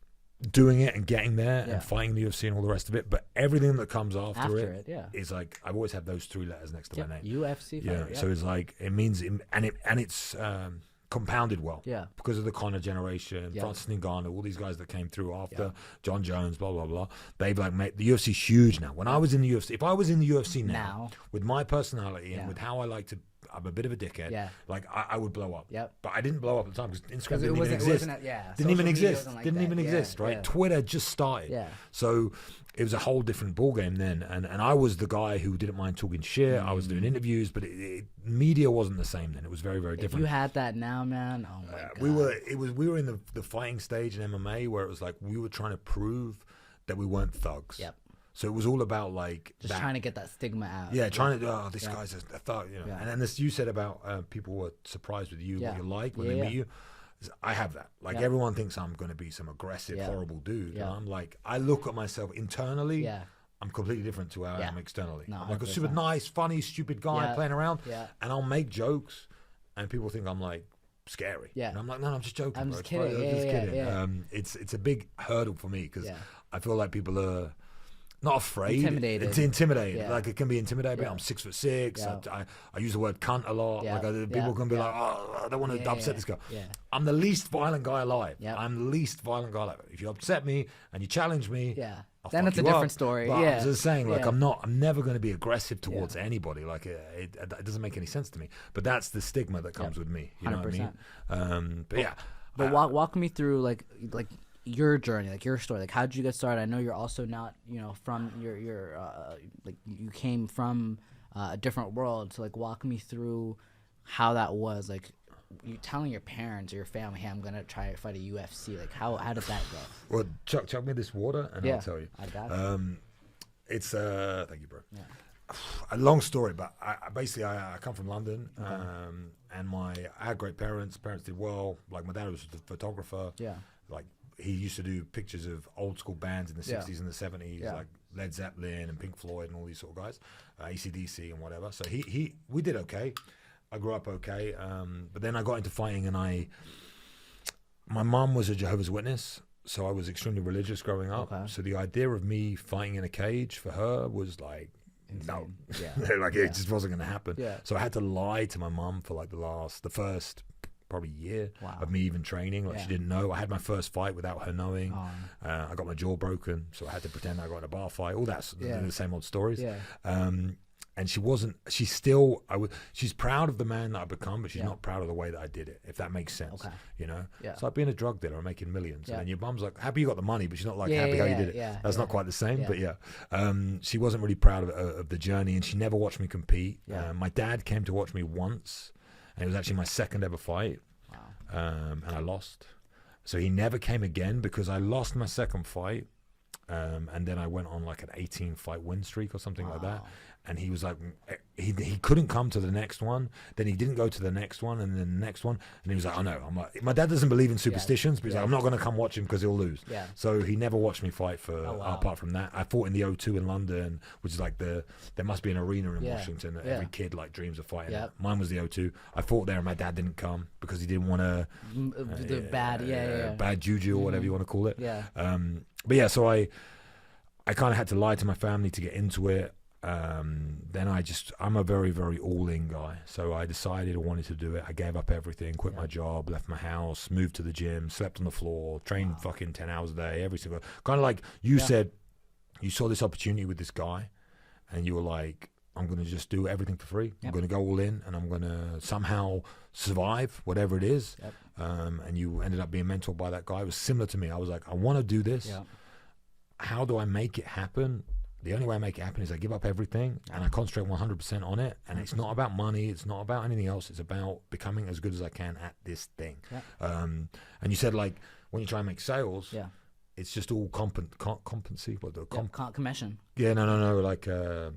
A: doing it and getting there and fighting the UFC and all the rest of it, but everything that comes after it is like, I've always had those 3 letters next to my name.
B: UFC fighter,
A: so it's like, it means, it's compounded well. Yeah. Because of the Conor generation, Francis Ngannou, all these guys that came through after, John Jones, blah, blah, blah. They've like made, the UFC's huge now. When I was in the UFC, if I was in the UFC now with my personality and with how I like to, I'm a bit of a dickhead. Yeah. Like I would blow up. Yep. But I didn't blow up at the time because Instagram didn't even exist. Didn't even exist. Right. Yeah. Twitter just started. Yeah. So it was a whole different ballgame then. And I was the guy who didn't mind talking shit. I was doing interviews, but media wasn't the same then. It was very, very different.
B: If you had that now, man, oh my God.
A: We were in the fighting stage in MMA where it was like we were trying to prove that we weren't thugs. Yep. So it was all about like
B: just trying to get that stigma out.
A: Yeah, trying to this guy's a thug, you know. Yeah. And then this you said about people were surprised with you, what you like when they meet you. I have that. Like everyone thinks I'm going to be some aggressive, horrible dude, and I'm like, I look at myself internally. Yeah. I'm completely different to how I am externally. No, I'm like a super nice, funny, stupid guy playing around, and I'll make jokes, and people think I'm like scary.
B: Yeah.
A: And I'm like, no, I'm just joking.
B: I'm
A: bro.
B: just kidding.
A: I'm just kidding.
B: Yeah.
A: It's a big hurdle for me because I feel like people are not afraid.
B: Intimidated.
A: It's intimidated.
B: Yeah.
A: Like it can be intimidating.
B: Yeah.
A: I'm 6'6".
B: Yeah.
A: I use the word cunt a lot.
B: Yeah.
A: Like people can be like, oh, I don't want to upset this guy.
B: Yeah.
A: I'm the least violent guy alive.
B: Yeah.
A: I'm the least violent guy alive. If you upset me and you challenge me, I'll
B: then
A: fuck
B: it's a
A: you
B: different
A: up.
B: story.
A: But
B: Yeah.
A: I'm just saying, like,
B: Yeah.
A: I'm never going to be aggressive towards anybody. Like, it doesn't make any sense to me. But that's the stigma that comes with me. You know what I mean? But yeah.
B: But walk me through like your journey, like your story. Like, how did you get started? I know you're also not, from your like you came from a different world. So like, walk me through how that was. Like, you telling your parents or your family, "Hey, I'm gonna try to fight a UFC." Like, how did that go?
A: Well, chuck me this water and I'll tell you.
B: I got it.
A: It's thank you, bro.
B: Yeah.
A: A long story, but I come from London, and I had great parents. Parents did well. Like my dad was a photographer.
B: Yeah.
A: Like he used to do pictures of old school bands in the 60s and the 70s,
B: Yeah.
A: like Led Zeppelin and Pink Floyd and all these sort of guys, AC/DC and whatever. So we did okay. I grew up okay, but then I got into fighting, and my mum was a Jehovah's Witness. So I was extremely religious growing up.
B: Okay.
A: So the idea of me fighting in a cage for her was like,
B: Insane.
A: no,
B: Yeah.
A: it just wasn't going to happen.
B: Yeah.
A: So I had to lie to my mum for like the first probably year
B: Wow.
A: of me even training. Like she didn't know. I had my first fight without her knowing.
B: Oh.
A: I got my jaw broken, so I had to pretend I got in a bar fight. All that's the same old stories.
B: Yeah.
A: And she's proud of the man that I've become, but she's not proud of the way that I did it, if that makes sense.
B: Okay.
A: Yeah.
B: Yeah.
A: So being a drug dealer, I'm making millions.
B: Yeah.
A: And your mum's like, happy you got the money, but she's not like,
B: Yeah,
A: happy how you
B: yeah,
A: did it.
B: yeah,
A: That's
B: yeah.
A: not quite the same,
B: Yeah.
A: but yeah. She wasn't really proud of the journey, and she never watched me compete.
B: Yeah.
A: My dad came to watch me once, and it was actually my second ever fight.
B: Wow.
A: And I lost. So he never came again because I lost my second fight. And then I went on like an 18 fight win streak or something like that. And he was like, he couldn't come to the next one. Then he didn't go to the next one, and then the next one. And he was like, oh no, my dad doesn't believe in superstitions, but he's like, I'm not going to come watch him because he'll lose.
B: Yeah.
A: So he never watched me fight apart from that. I fought in the O2 in London, which is like there must be an arena in Washington that every kid like dreams of fighting.
B: Yeah.
A: At. Mine was the O2. I fought there, and my dad didn't come because he didn't want to
B: The bad,
A: bad juju or whatever you want to call it.
B: Yeah.
A: But yeah, so I kind of had to lie to my family to get into it. Then I'm a very, very all-in guy. So I decided I wanted to do it. I gave up everything, quit my job, left my house, moved to the gym, slept on the floor, trained fucking 10 hours a day, every single, kind of like you said, you saw this opportunity with this guy and you were like, I'm going to just do everything for free. I'm going to go all in, and I'm going to somehow survive whatever it is.
B: Yep.
A: And you ended up being mentored by that guy. It was similar to me. I was like, I want to do this.
B: Yeah.
A: How do I make it happen? The only way I make it happen is I give up everything and I concentrate 100% on it. And it's not about money. It's not about anything else. It's about becoming as good as I can at this thing. Yeah. And you said, like, when you try and make sales, it's just all competency. What the
B: commission.
A: Yeah, no. Like, I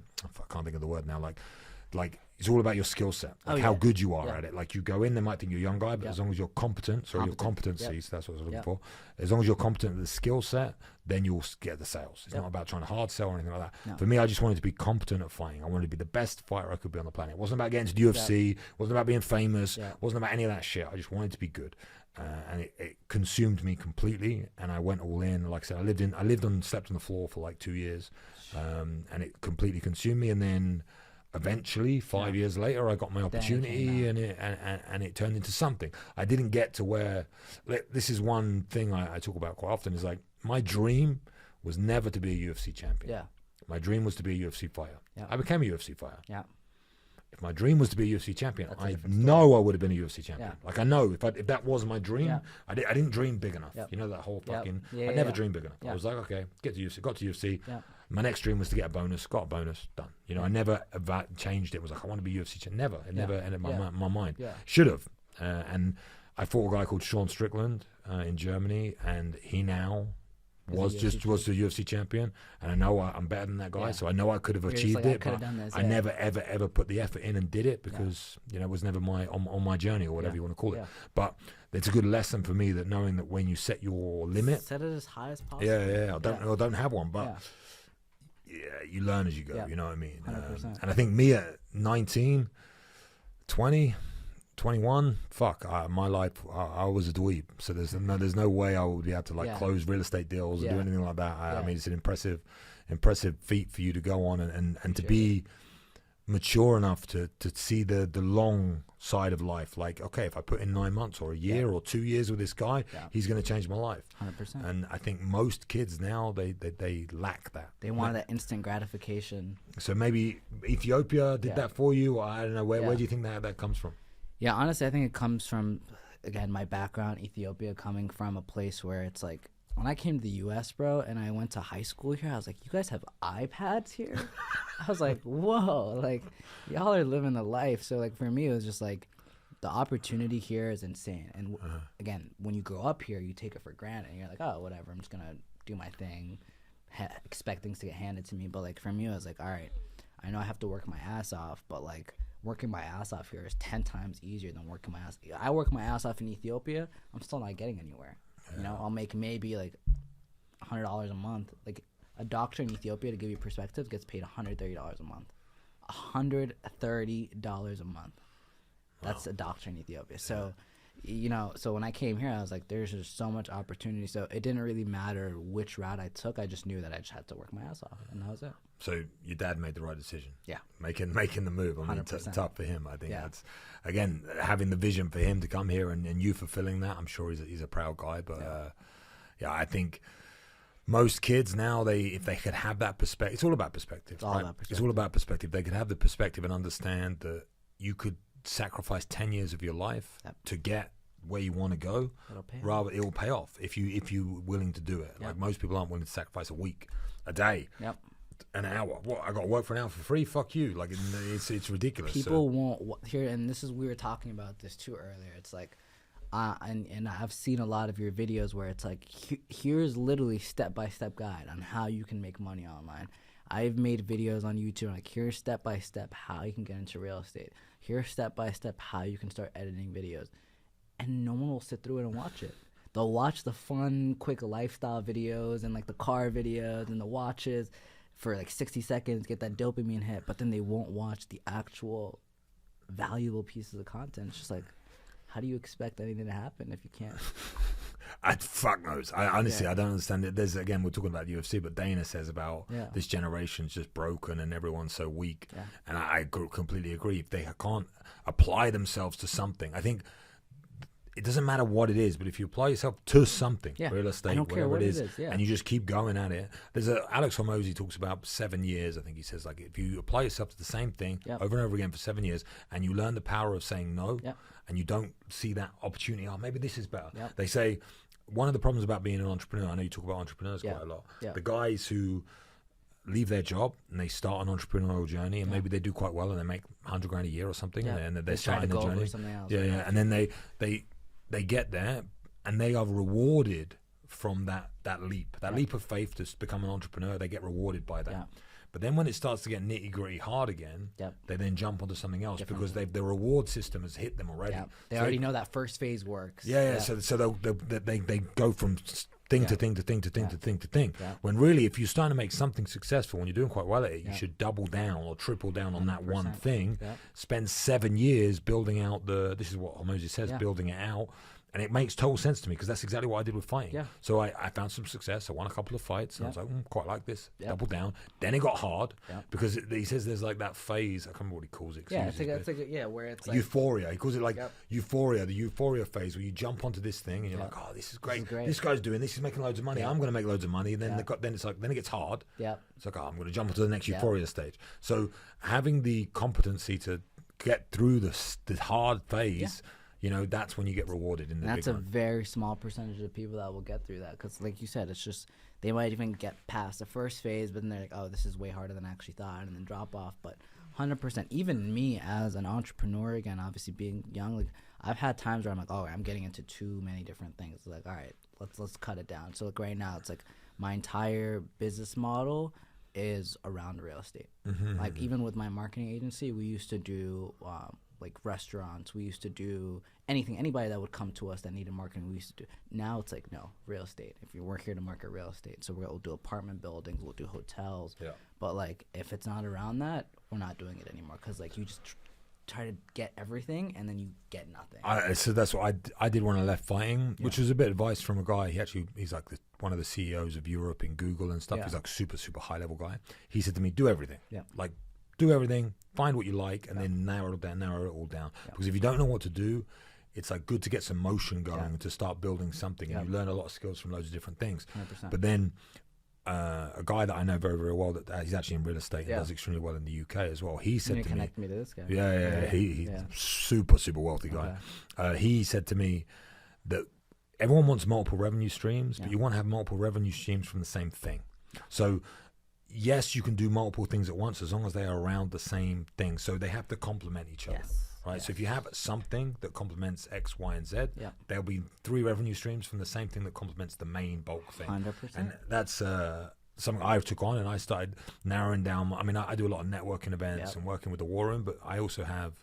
A: can't think of the word now. Like it's all about your skill set, like how good you are at it. Like you go in, they might think you're a young guy, but as long as you're competent, your competencies, that's what I was looking for. As long as you're competent at the skill set, then you'll get the sales. It's not about trying to hard sell or anything like that. No. For me, I just wanted to be competent at fighting. I wanted to be the best fighter I could be on the planet. It wasn't about getting to the UFC. It wasn't about being famous. It wasn't about any of that shit. I just wanted to be good. And it consumed me completely, and I went all in. Like I said, I slept on the floor for like 2 years, and it completely consumed me. And then eventually, 5 years later, I got my opportunity, and it turned into something. I didn't get to where. This is one thing I talk about quite often. Is like my dream was never to be a UFC champion. Yeah, my dream was to be a UFC fighter. Yeah. I became a UFC fighter. Yeah. If my dream was to be a UFC champion, I know I would have been a UFC champion. Yeah. Like I know if that was my dream, I didn't dream big enough. Yep. You know that whole fucking. I never dreamed big enough. I was like, okay, get to UFC. Got to UFC. Yeah. My next dream was to get a bonus. Got a bonus. Done. You know, I never changed it. It was like I want to be UFC champion. Never. It never entered my mind. Yeah. Should have. And I fought a guy called Sean Strickland in Germany, and he now was the UFC champion, and I know I'm better than that guy, so I know I could have achieved it, but I never ever put the effort in and did it because it was never on my journey or whatever you want to call it. But it's a good lesson for me that knowing that when you set your limit,
B: set it as high as possible.
A: I don't have one, but you learn as you go. You know what I mean? And I think me at 19, 20, 21, fuck, my life, I was a dweeb. So there's no way I would be able to like close real estate deals or do anything like that. I mean, it's an impressive feat for you to go on and to be mature enough to see the long side of life. Like, okay, if I put in 9 months or a year or 2 years with this guy, he's going to change my life.
B: 100%.
A: And I think most kids now, they lack that.
B: They want that instant gratification.
A: So maybe Ethiopia did that for you, or I don't know, where do you think that comes from?
B: Yeah, honestly, I think it comes from, again, my background, Ethiopia, coming from a place where it's like, when I came to the U.S., bro, and I went to high school here, I was like, you guys have iPads here? I was like, whoa, like, y'all are living the life. So, like, for me, it was just like, the opportunity here is insane. And, again, when you grow up here, you take it for granted. And you're like, oh, whatever, I'm just going to do my thing, expect things to get handed to me. But, like, for me, I was like, all right, I know I have to work my ass off, but, like, working my ass off here is 10 times easier than working my ass. I work my ass off in Ethiopia, I'm still not getting anywhere. You know, I'll make maybe like $100 a month. Like a doctor in Ethiopia, to give you perspective, gets paid $130 a month. $130 a month. That's a doctor in Ethiopia. So, you know, so when I came here, I was like, there's just so much opportunity. So it didn't really matter which route I took. I just knew that I just had to work my ass off, and that was it.
A: So your dad made the right decision.
B: Yeah.
A: Making the move. I mean, tough for him. I think that's, again, having the vision for him to come here and you fulfilling that. I'm sure he's a proud guy. But, I think most kids now, if they could have that perspective, it's all about perspective. It's all about perspective. It's all about perspective. They could have the perspective and understand that you could sacrifice 10 years of your life to get where you want to go. It will pay off if you're willing to do it. Like most people aren't willing to sacrifice a week, a day. An hour. What? I got to work for an hour for free? Fuck you! Like it's ridiculous.
B: People won't hear, and this is, we were talking about this too earlier. It's like, and I've seen a lot of your videos where it's like, here's literally step-by-step guide on how you can make money online. I've made videos on YouTube like, here's step-by-step how you can get into real estate. Here's step-by-step how you can start editing videos, and no one will sit through it and watch it. They'll watch the fun, quick lifestyle videos and like the car videos and the watches for like 60 seconds, get that dopamine hit, but then they won't watch the actual valuable pieces of content. It's just like, how do you expect anything to happen if you can't?
A: Fuck knows. I honestly, I don't understand it. There's, again, we're talking about UFC, but Dana says about this generation's just broken and everyone's so weak. And I completely agree. If they can't apply themselves to something, I think it doesn't matter what it is, but if you apply yourself to something, real estate, whatever it is, and you just keep going at it. There's Alex Hormozy talks about 7 years. I think he says, like, if you apply yourself to the same thing over and over again for 7 years, and you learn the power of saying no, and you don't see that opportunity, oh, maybe this is better. They say one of the problems about being an entrepreneur, I know you talk about entrepreneurs quite a lot, the guys who leave their job and they start an entrepreneurial journey, and maybe they do quite well and they make $100,000 a year or something, and they're starting their journey. And then they get there and they are rewarded from that leap of faith to become an entrepreneur. They get rewarded by that. But then when it starts to get nitty gritty hard again, they then jump onto something else because the reward system has hit them already.
B: They already know that first phase works.
A: So they go from thing to thing to thing to thing to thing to thing. When really, if you're starting to make something successful, when you're doing quite well at it, you should double down or triple down on that one thing. Spend 7 years building out this is what Hormozy says, building it out. And it makes total sense to me because that's exactly what I did with fighting. So I found some success. I won a couple of fights. And I was like, quite like this. Double down. Then it got hard because he says there's like that phase. I can't remember what he calls it.
B: Where it's like
A: euphoria. He calls it like euphoria, the euphoria phase where you jump onto this thing and you're like, oh, this is great. This guy's doing this. He's making loads of money. I'm going to make loads of money. And then it's like, then it gets hard. It's like, oh, I'm going to jump onto the next euphoria stage. So having the competency to get through the hard phase. You know, that's when you get rewarded in the big run.
B: That's a very small percentage of people that will get through that. Because like you said, it's just, they might even get past the first phase, but then they're like, oh, this is way harder than I actually thought, and then drop off. But 100%, even me as an entrepreneur, again, obviously being young, like I've had times where I'm like, oh, I'm getting into too many different things. It's like, all right, let's cut it down. So like right now, it's like my entire business model is around real estate. Like even with my marketing agency, we used to do like restaurants, we used to do anybody that would come to us that needed marketing, we used to do. Now it's like, no, real estate. If we're here to market real estate, so we'll do apartment buildings, we'll do hotels. But like if it's not around that, we're not doing it anymore, because like try to get everything and then you get nothing.
A: So that's what I did when I left fighting, which was a bit of advice from a guy. He's like one of the CEOs of Europe in Google and stuff. He's like super high level guy. He said to me, do everything. Like do everything, find what you like, and then narrow it all down. Because if you don't know what to do, it's like good to get some motion going to start building something, and you learn a lot of skills from loads of different things.
B: 100%.
A: But then a guy that I know very, very well, that he's actually in real estate and does extremely well in the UK as well. He said to me,
B: connect me to this guy.
A: He's super wealthy guy. He said to me that everyone wants multiple revenue streams, but you want to have multiple revenue streams from the same thing. So yes, you can do multiple things at once as long as they are around the same thing. So they have to complement each other. Right, so if you have something that complements X, Y, and Z, there'll be 3 revenue streams from the same thing that complements the main bulk thing.
B: 100%.
A: And that's something I took on, and I started narrowing down. I mean, I do a lot of networking events and working with the War Room, but I also have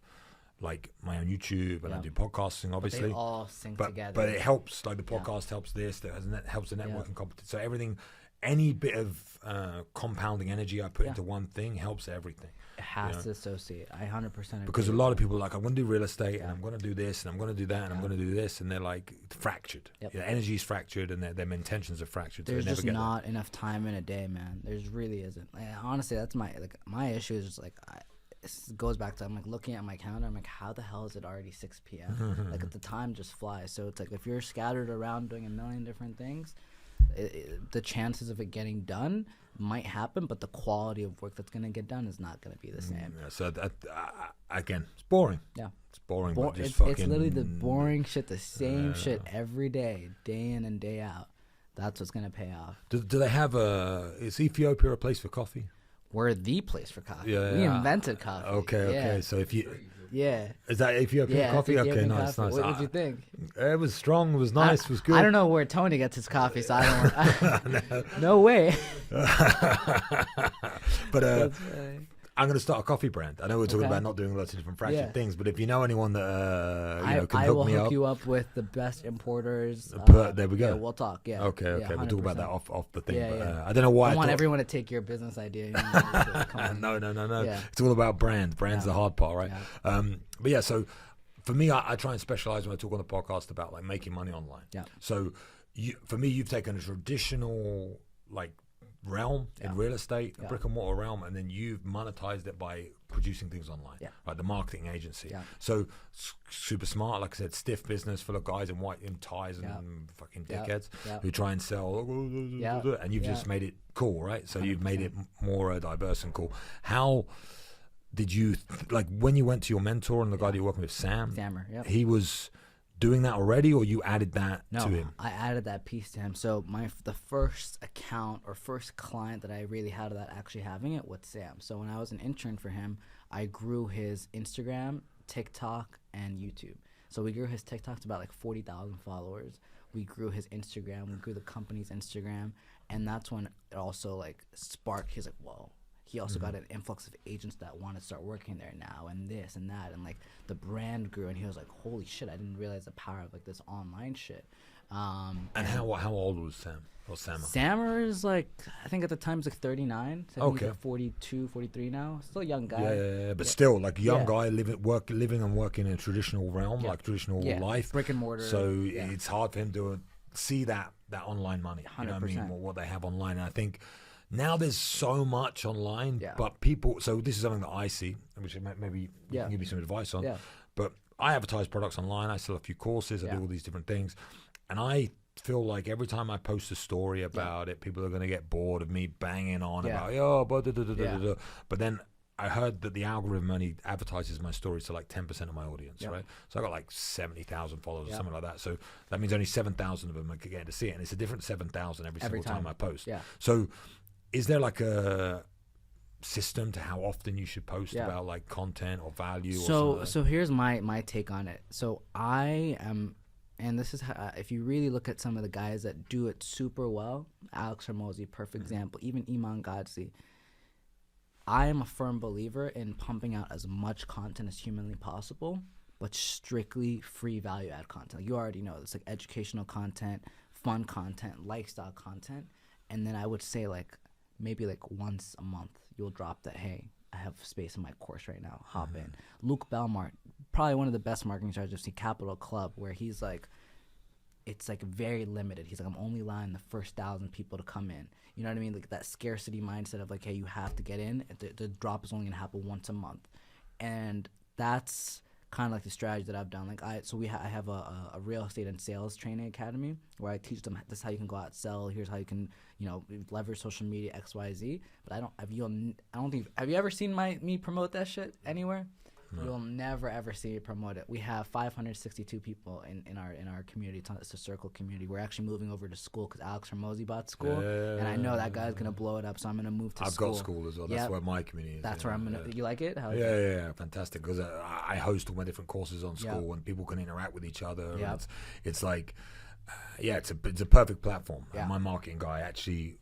A: like my own YouTube and I do podcasting, obviously.
B: But they all sync together.
A: But it helps. Like the podcast helps this, helps the networking competition. So everything, any bit of compounding energy I put into one thing helps everything.
B: It has to associate. I 100% agree.
A: Because a lot of people are like, I'm going to do real estate and I'm going to do this and I'm going to do that and I'm going to do this, and they're like fractured. Energy is fractured and their intentions are fractured.
B: There's
A: so
B: just not enough time in a day, man. There's really isn't. Like, honestly, that's my issue is just like it goes back to I'm like looking at my calendar. I'm like, how the hell is it already 6 p.m.? Like the time just flies. So it's like if you're scattered around doing a million different things, the chances of it getting done might happen, but the quality of work that's going to get done is not going to be the same.
A: So again, it's boring. It's boring. But just
B: it's literally the boring shit, the same shit every day in and day out. That's what's going to pay off.
A: Do they have is Ethiopia a place for coffee?
B: We're the place for coffee. We invented coffee.
A: Okay. So if you...
B: Yeah.
A: Is that Ethiopian coffee?
B: Ethiopian
A: nice.
B: What did you think?
A: It was strong. It was nice. It was good.
B: I don't know where Tony gets his coffee, so I don't. No way.
A: But I'm going to start a coffee brand. I know we're talking about not doing lots of different fractured things, but if you know anyone that can hook me up, I will hook
B: you up with the best importers.
A: There we go.
B: Yeah, we'll talk. Yeah.
A: Okay. We'll talk about that off the thing. I don't know why.
B: I want everyone to take your business idea.
A: No. It's all about brand. Brand's the hard part, right? But yeah, so for me, I try and specialize when I talk on the podcast about like making money online. So for me, you've taken a traditional like realm in real estate, a brick and mortar realm, and then you've monetized it by producing things online, like the marketing agency. So super smart, like I said, stiff business full of guys in white in ties and fucking dickheads who try and sell, and you've just made it cool, right? So 100%. You've made it more diverse and cool. How did you like when you went to your mentor and the guy that you're working with, Sammer? He was doing that already, or you added that to him?
B: I added that piece to him. So the first account or first client that I really had of that actually having it was Sam. So when I was an intern for him, I grew his Instagram, TikTok, and YouTube. So we grew his TikTok to about like 40,000 followers. We grew his Instagram. We grew the company's Instagram, and that's when it also like sparked. He's like, whoa. He also got an influx of agents that want to start working there now, and this and that, and like the brand grew, and he was like, "Holy shit! I didn't realize the power of like this online shit."
A: And how old was Sam? Or Sammer?
B: Sammer is like, I think at the time he's like 39. So I think he's like 42, 43 now. Still a young guy.
A: Yeah. But still, like a young guy living and working in a traditional realm, like traditional life,
B: brick and mortar.
A: So it's hard for him to see that online money.
B: 100%.
A: You know what I mean? What they have online, and I think. Now there's so much online, but people. So this is something that I see, which maybe you can give me some advice on. But I advertise products online. I sell a few courses. I do all these different things, and I feel like every time I post a story about it, people are going to get bored of me banging on about But then I heard that the algorithm only advertises my stories to like 10% of my audience, right? So I got like 70,000 followers or something like that. So that means only 7,000 of them are getting to see it, and it's a different 7,000 every single time I post. So. Is there like a system to how often you should post about like content or value?
B: So here's my take on it. So I am, and this is how, if you really look at some of the guys that do it super well, Alex Hormozi, perfect example, even Iman Gadzhi. I am a firm believer in pumping out as much content as humanly possible, but strictly free value add content. Like you already know, it's like educational content, fun content, lifestyle content, and then I would say like. Maybe like once a month you'll drop that, hey, I have space in my course right now. Hop in. Luke Belmar, probably one of the best marketing strategists in Capital Club, where he's like, it's like very limited. He's like, I'm only allowing the first 1,000 people to come in. You know what I mean? Like that scarcity mindset of like, hey, you have to get in. The drop is only gonna happen once a month, and that's kind of like the strategy that I've done. Like I have a real estate and sales training academy where I teach them this is how you can go out, sell. Here's how you can, you know, leverage social media, XYZ. But have you ever seen me promote that shit anywhere? No. You'll never ever see me promote it. We have 562 people in our community. It's a circle community. We're actually moving over to Skool because Alex Hormozy bought Skool, and I know that guy's gonna blow it up. So I'm gonna move to Skool.
A: I've got Skool as well. That's where my community is.
B: That's where I'm gonna. You like it?
A: Yeah, fantastic. Because I host all my different courses on Skool, and people can interact with each other.
B: Yeah.
A: It's like, it's a perfect platform.
B: Yeah.
A: My marketing guy actually,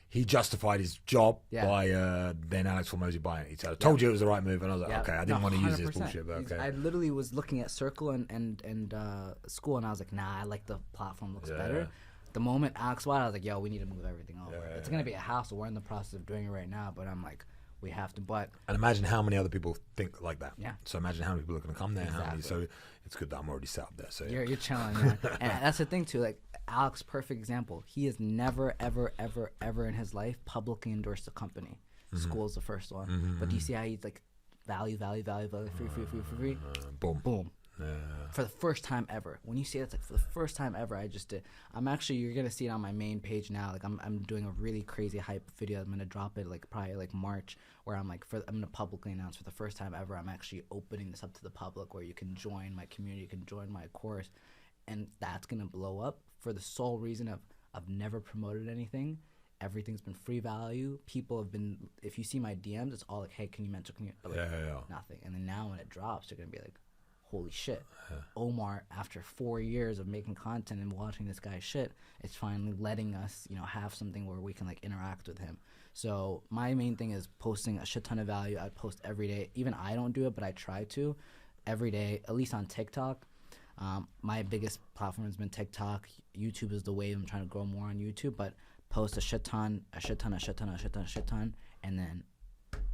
A: he justified his job by then Alex Hormozy buying it. He said, I told you it was the right move, and I was like, okay, I didn't want to use this bullshit, but okay.
B: I literally was looking at Circle and Skool, and I was like, nah, I like the platform looks better. The moment Alex bought it, I was like, yo, we need to move everything over. It's going to be a hassle. We're in the process of doing it right now, but I'm like, we have to. But
A: and imagine how many other people think like that.
B: Yeah.
A: So imagine how many people are going to come there.
B: Exactly.
A: So it's good that I'm already set up there. So
B: you're chilling, man. And that's the thing too. Like Alex, perfect example. He has never, ever, ever, ever in his life publicly endorsed a company. Skool's the first one. But do you see how he's like value, free. Boom. Yeah. For the first time ever. When you say that's like for the first time ever, I just did. You're gonna see it on my main page now. Like I'm doing a really crazy hype video. I'm gonna drop it like probably like March, where I'm gonna publicly announce for the first time ever, I'm actually opening this up to the public, where you can join my community, you can join my course, and that's gonna blow up for the sole reason of I've never promoted anything. Everything's been free value. People have been, if you see my DMs, it's all like, hey, can you mentor? Like, nothing. And then now when it drops, you're gonna be like, holy shit. Omer, after 4 years of making content and watching this guy's shit, it's finally letting us, have something where we can like interact with him. So my main thing is posting a shit ton of value. I post every day. Even I don't do it, but I try to every day, at least on TikTok. My biggest platform has been TikTok. YouTube is the wave. I'm trying to grow more on YouTube, but post a shit ton, and then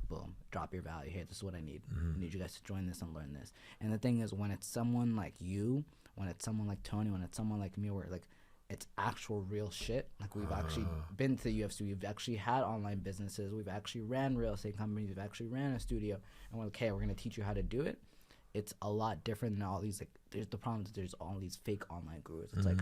B: boom, drop your value. Hey, this is what I need. I need you guys to join this and learn this. And the thing is, when it's someone like you, when it's someone like Tony, when it's someone like me, where like it's actual real shit. Like we've actually been to the UFC. We've actually had online businesses. We've actually ran real estate companies. We've actually ran a studio. And we're like, okay, we're going to teach you how to do it. It's a lot different than all these, like, there's the problem is there's all these fake online gurus. It's like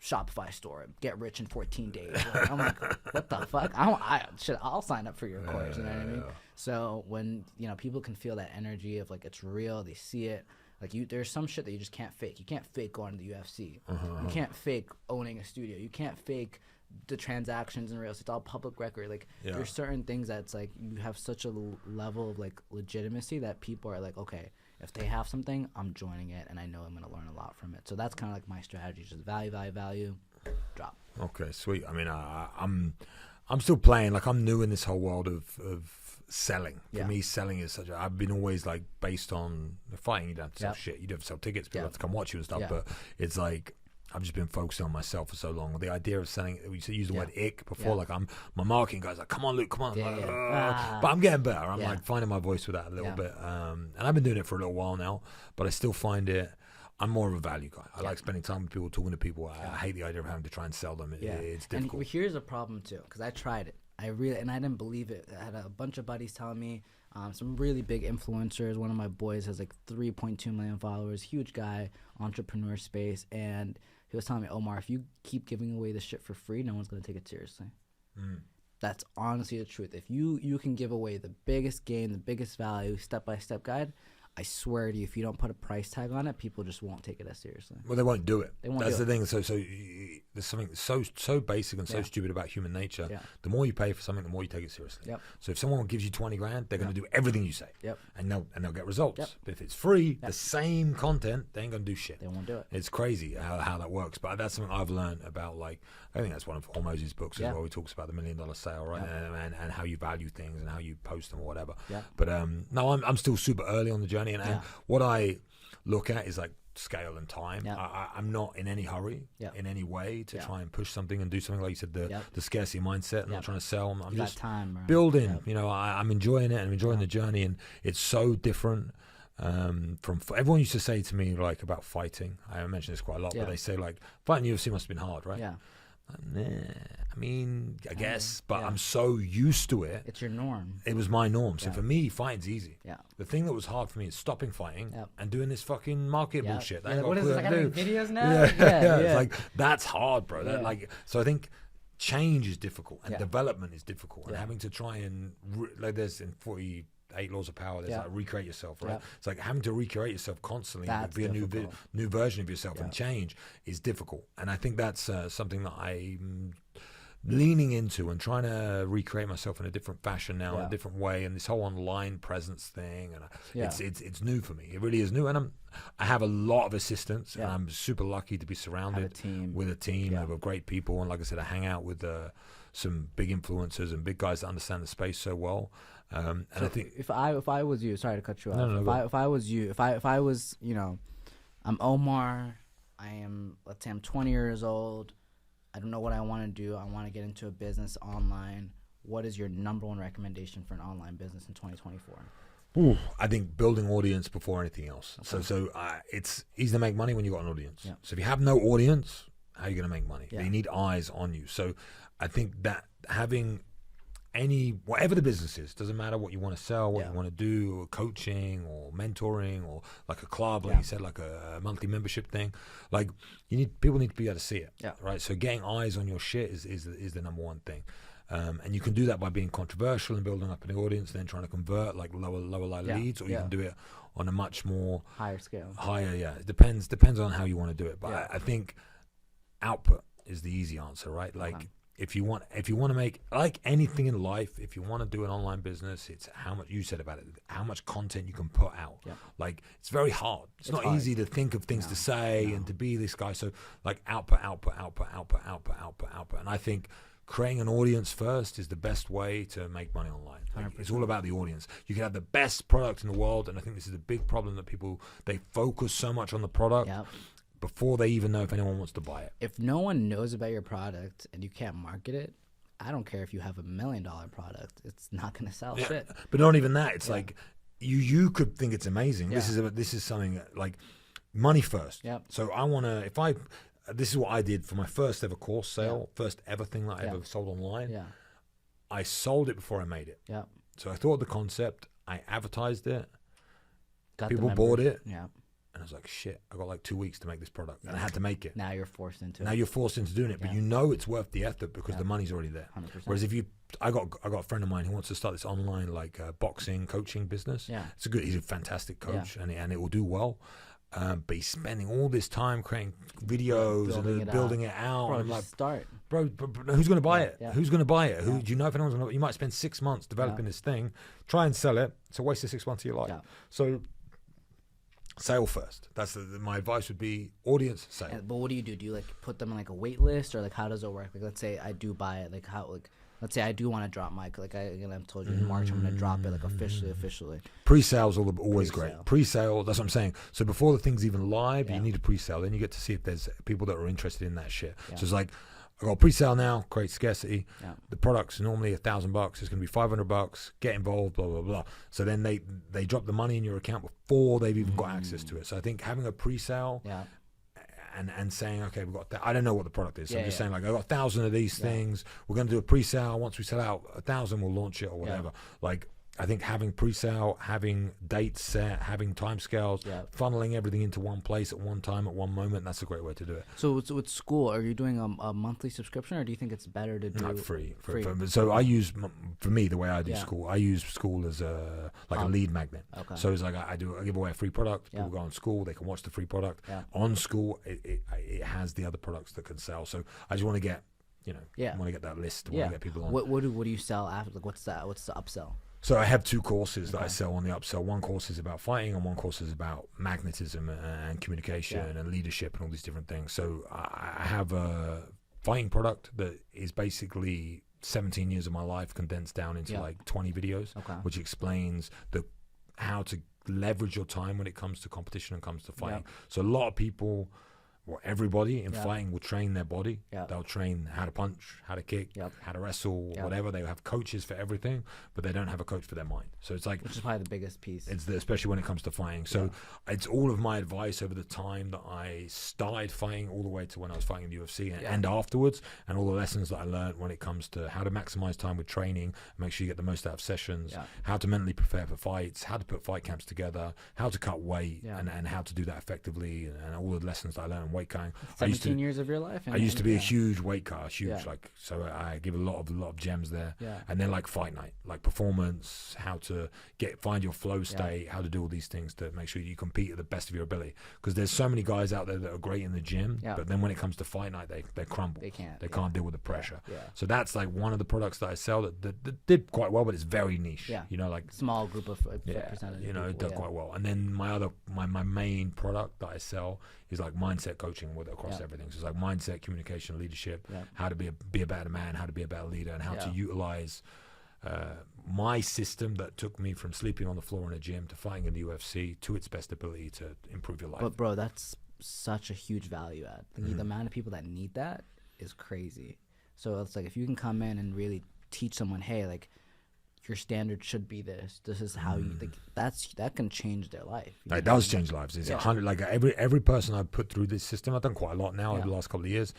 B: Shopify store, get rich in 14 days. Like, I'm like, what the fuck? I'll sign up for your course. You know what I mean? So when, people can feel that energy of like, it's real, they see it. Like there's some shit that you just can't fake. You can't fake going to the UFC. You can't fake owning a studio. You can't fake the transactions in real estate. It's all public record. Like there's certain things that's like, you have such a level of like legitimacy that people are like, okay, if they have something, I'm joining it, and I know I'm going to learn a lot from it. So that's kind of like my strategy: just value, drop.
A: Okay, sweet. I mean, I'm still playing. Like I'm new in this whole world of selling. For me, selling is such. I've been always like based on fighting. You don't have to sell shit. You don't have to sell tickets. People have to come watch you and stuff. But it's like, I've just been focusing on myself for so long. The idea of selling, we used the word ick before, like my marketing guy's like, come on, Luke, come on. But I'm getting better. I'm like finding my voice with that a little bit. And I've been doing it for a little while now, but I still find I'm more of a value guy. I like spending time with people, talking to people. I hate the idea of having to try and sell them. It's difficult.
B: And here's a problem too, because I tried it. I didn't believe it. I had a bunch of buddies telling me, some really big influencers. One of my boys has like 3.2 million followers, huge guy, entrepreneur space, and he was telling me, Omar, if you keep giving away this shit for free, no one's going to take it seriously. That's honestly the truth. If you can give away the biggest gain, the biggest value, step-by-step guide, I swear to you, if you don't put a price tag on it, people just won't take it as seriously.
A: Well, they won't do it. That's the thing. So there's something so basic and so stupid about human nature. The more you pay for something, the more you take it seriously. So if someone gives you 20 grand, they're going to do everything you say. And they'll get results. But if it's free, the same content, they ain't going to do shit.
B: They won't do it.
A: It's crazy how that works. But that's something I've learned about, like, I think that's one of Hormozy's books as well. He talks about the $1 million sale, right? And how you value things and how you post them or whatever. But no, I'm still super early on the journey. And what I look at is like scale and time.
B: Yep.
A: I'm not in any hurry in any way to try and push something and do something. Like you said, the scarcity mindset. I'm not trying to sell. I'm just
B: time, right?
A: building. You know, I'm enjoying it and I'm enjoying the journey, and it's so different. From everyone used to say to me like about fighting. I mention this quite a lot, but they say like fighting UFC must have been hard, right?
B: Yeah.
A: Nah, I mean, I guess, but I'm so used to it.
B: It's your norm.
A: It was my norm. So for me, fighting's easy.
B: Yeah.
A: The thing that was hard for me is stopping fighting and doing this fucking market bullshit.
B: What is this? Like having videos now?
A: Yeah. It's like, that's hard, bro. That, like, so I think change is difficult and development is difficult, and having to try and like there's in 48 laws of power, there's like recreate yourself, right? It's like having to recreate yourself constantly and be a new version of yourself, and change is difficult. And I think that's something that I'm leaning into and trying to recreate myself in a different fashion now, in a different way. And this whole online presence thing, and it's new for me. It really is new, and I have a lot of assistance, and I'm super lucky to be surrounded with a team of great people. And like I said, I hang out with some big influencers and big guys that understand the space so well. And so I think
B: if I was you, sorry to cut you off. If I was you, if I was, you know, I'm Omar. Let's say I'm 20 years old. I don't know what I want to do. I want to get into a business online. What is your number one recommendation for an online business in 2024?
A: Ooh, I think building audience before anything else. Okay. So it's easy to make money when you've got an audience. Yeah. So if you have no audience, how are you going to make money? Yeah. You need eyes on you. So I think that having whatever the business is, doesn't matter what you want to sell, what you want to do, coaching or mentoring or like a club, like you said, like a monthly membership thing. Like people need to be able to see it, right? So getting eyes on your shit is the number one thing. And you can do that by being controversial and building up an audience, and then trying to convert like lower leads, or you can do it on a much more
B: higher scale.
A: It depends on how you want to do it. But I think output is the easy answer, right? Like if you want to make, like anything in life, if you want to do an online business, it's how much, you said about it, how much content you can put out. Like it's very hard. It's not hard. Easy to think of things to say and to be this guy. So like output. And I think creating an audience first is the best way to make money online. Like, it's all about the audience. You can have the best product in the world, and I think this is a big problem that people, they focus so much on the product before they even know if anyone wants to buy it.
B: If no one knows about your product and you can't market it, I don't care if you have $1 million product. It's not going to sell shit.
A: But not even that. It's like you could think it's amazing. This is something like money first. So I want to, this is what I did for my first ever course sale, first ever thing that I ever sold online. I sold it before I made it. So I thought of the concept, I advertised it, people bought it. And I was like, shit, I got like 2 weeks to make this product, and I had to make it.
B: Now you're forced into
A: doing it, but you know it's worth the effort because the money's already there. 100%. Whereas if I got a friend of mine who wants to start this online like boxing coaching business. He's a fantastic coach, and it will do well. But he's spending all this time creating videos and building it out.
B: Bro,
A: and I'm like,
B: start.
A: Bro, who's going to buy it? Who's going to buy it? Do you know if anyone's going to? You might spend 6 months developing this thing, try and sell it. It's a waste of 6 months of your life. So sale first. That's my advice would be audience sale.
B: But what do you do? Do you like put them on like a wait list, or like how does it work? Like let's say I do buy it, like how like. Let's say I do want to drop I've told you in March I'm going to drop it like officially.
A: Pre-sale's always great. Pre-sale, that's what I'm saying. So before the thing's even live, you need a pre-sale. Then you get to see if there's people that are interested in that shit. So it's like, I got pre-sale now, create scarcity. The product's normally $1,000. It's going to be $500. Get involved, blah, blah, blah. So then they drop the money in your account before they've even got access to it. So I think having a pre-sale and saying, okay, we've got I don't know what the product is. So I'm just saying, like, I got 1,000 of these things. We're going to do a pre-sale. Once we sell out 1,000, we'll launch it or whatever. Like, I think having pre-sale, having dates set, having timescales, funneling everything into one place at one time, at one moment, that's a great way to do it.
B: So with Skool, are you doing a monthly subscriction, or do you think it's better to do
A: free? So I use, for me, the way I do Skool, I use Skool as a lead magnet. So it's like I give away a free product. People go on Skool, they can watch the free product. On Skool, it has the other products that can sell. So I just want to get, I want to get that list. I want to get people on.
B: What do you sell after? Like, what's the upsell?
A: So I have 2 courses that I sell on the upsell. One course is about fighting, and one course is about magnetism and communication and leadership and all these different things. So I have a fighting product that is basically 17 years of my life condensed down into like 20 videos, which explains how to leverage your time when it comes to competition and comes to fighting. So a lot of people, well, everybody in fighting will train their body. They'll train how to punch, how to kick, how to wrestle, whatever. They have coaches for everything, but they don't have a coach for their mind. So it's like,
B: which is probably the biggest piece.
A: It's especially when it comes to fighting. So it's all of my advice over the time that I started fighting, all the way to when I was fighting in the UFC and afterwards, and all the lessons that I learned when it comes to how to maximize time with training, make sure you get the most out of sessions, how to mentally prepare for fights, how to put fight camps together, how to cut weight, and how to do that effectively, and all the lessons that I learned. Weight cutting.
B: 17 years of your life.
A: I used to be a huge weight cutter, so I give a lot of gems there. And then like fight night, like performance, how to find your flow state, how to do all these things to make sure you compete at the best of your ability. Because there's so many guys out there that are great in the gym, but then when it comes to fight night, they crumble. They can't deal with the pressure. So that's like one of the products that I sell that did quite well, but it's very niche. You know, like
B: small group of percentage.
A: You know, it does quite well. And then my main product that I sell is like mindset coaching across everything. So it's like mindset, communication, leadership, how to be a better man, how to be a better leader, and how to utilize my system that took me from sleeping on the floor in a gym to fighting in the UFC to its best ability to improve your life.
B: But bro, that's such a huge value add. The amount of people that need that is crazy. So it's like if you can come in and really teach someone, hey, like, your standard should be this. This is how you think. That can change their life.
A: It does change lives. It's 100. Like every person I've put through this system, I've done quite a lot now over the last couple of years.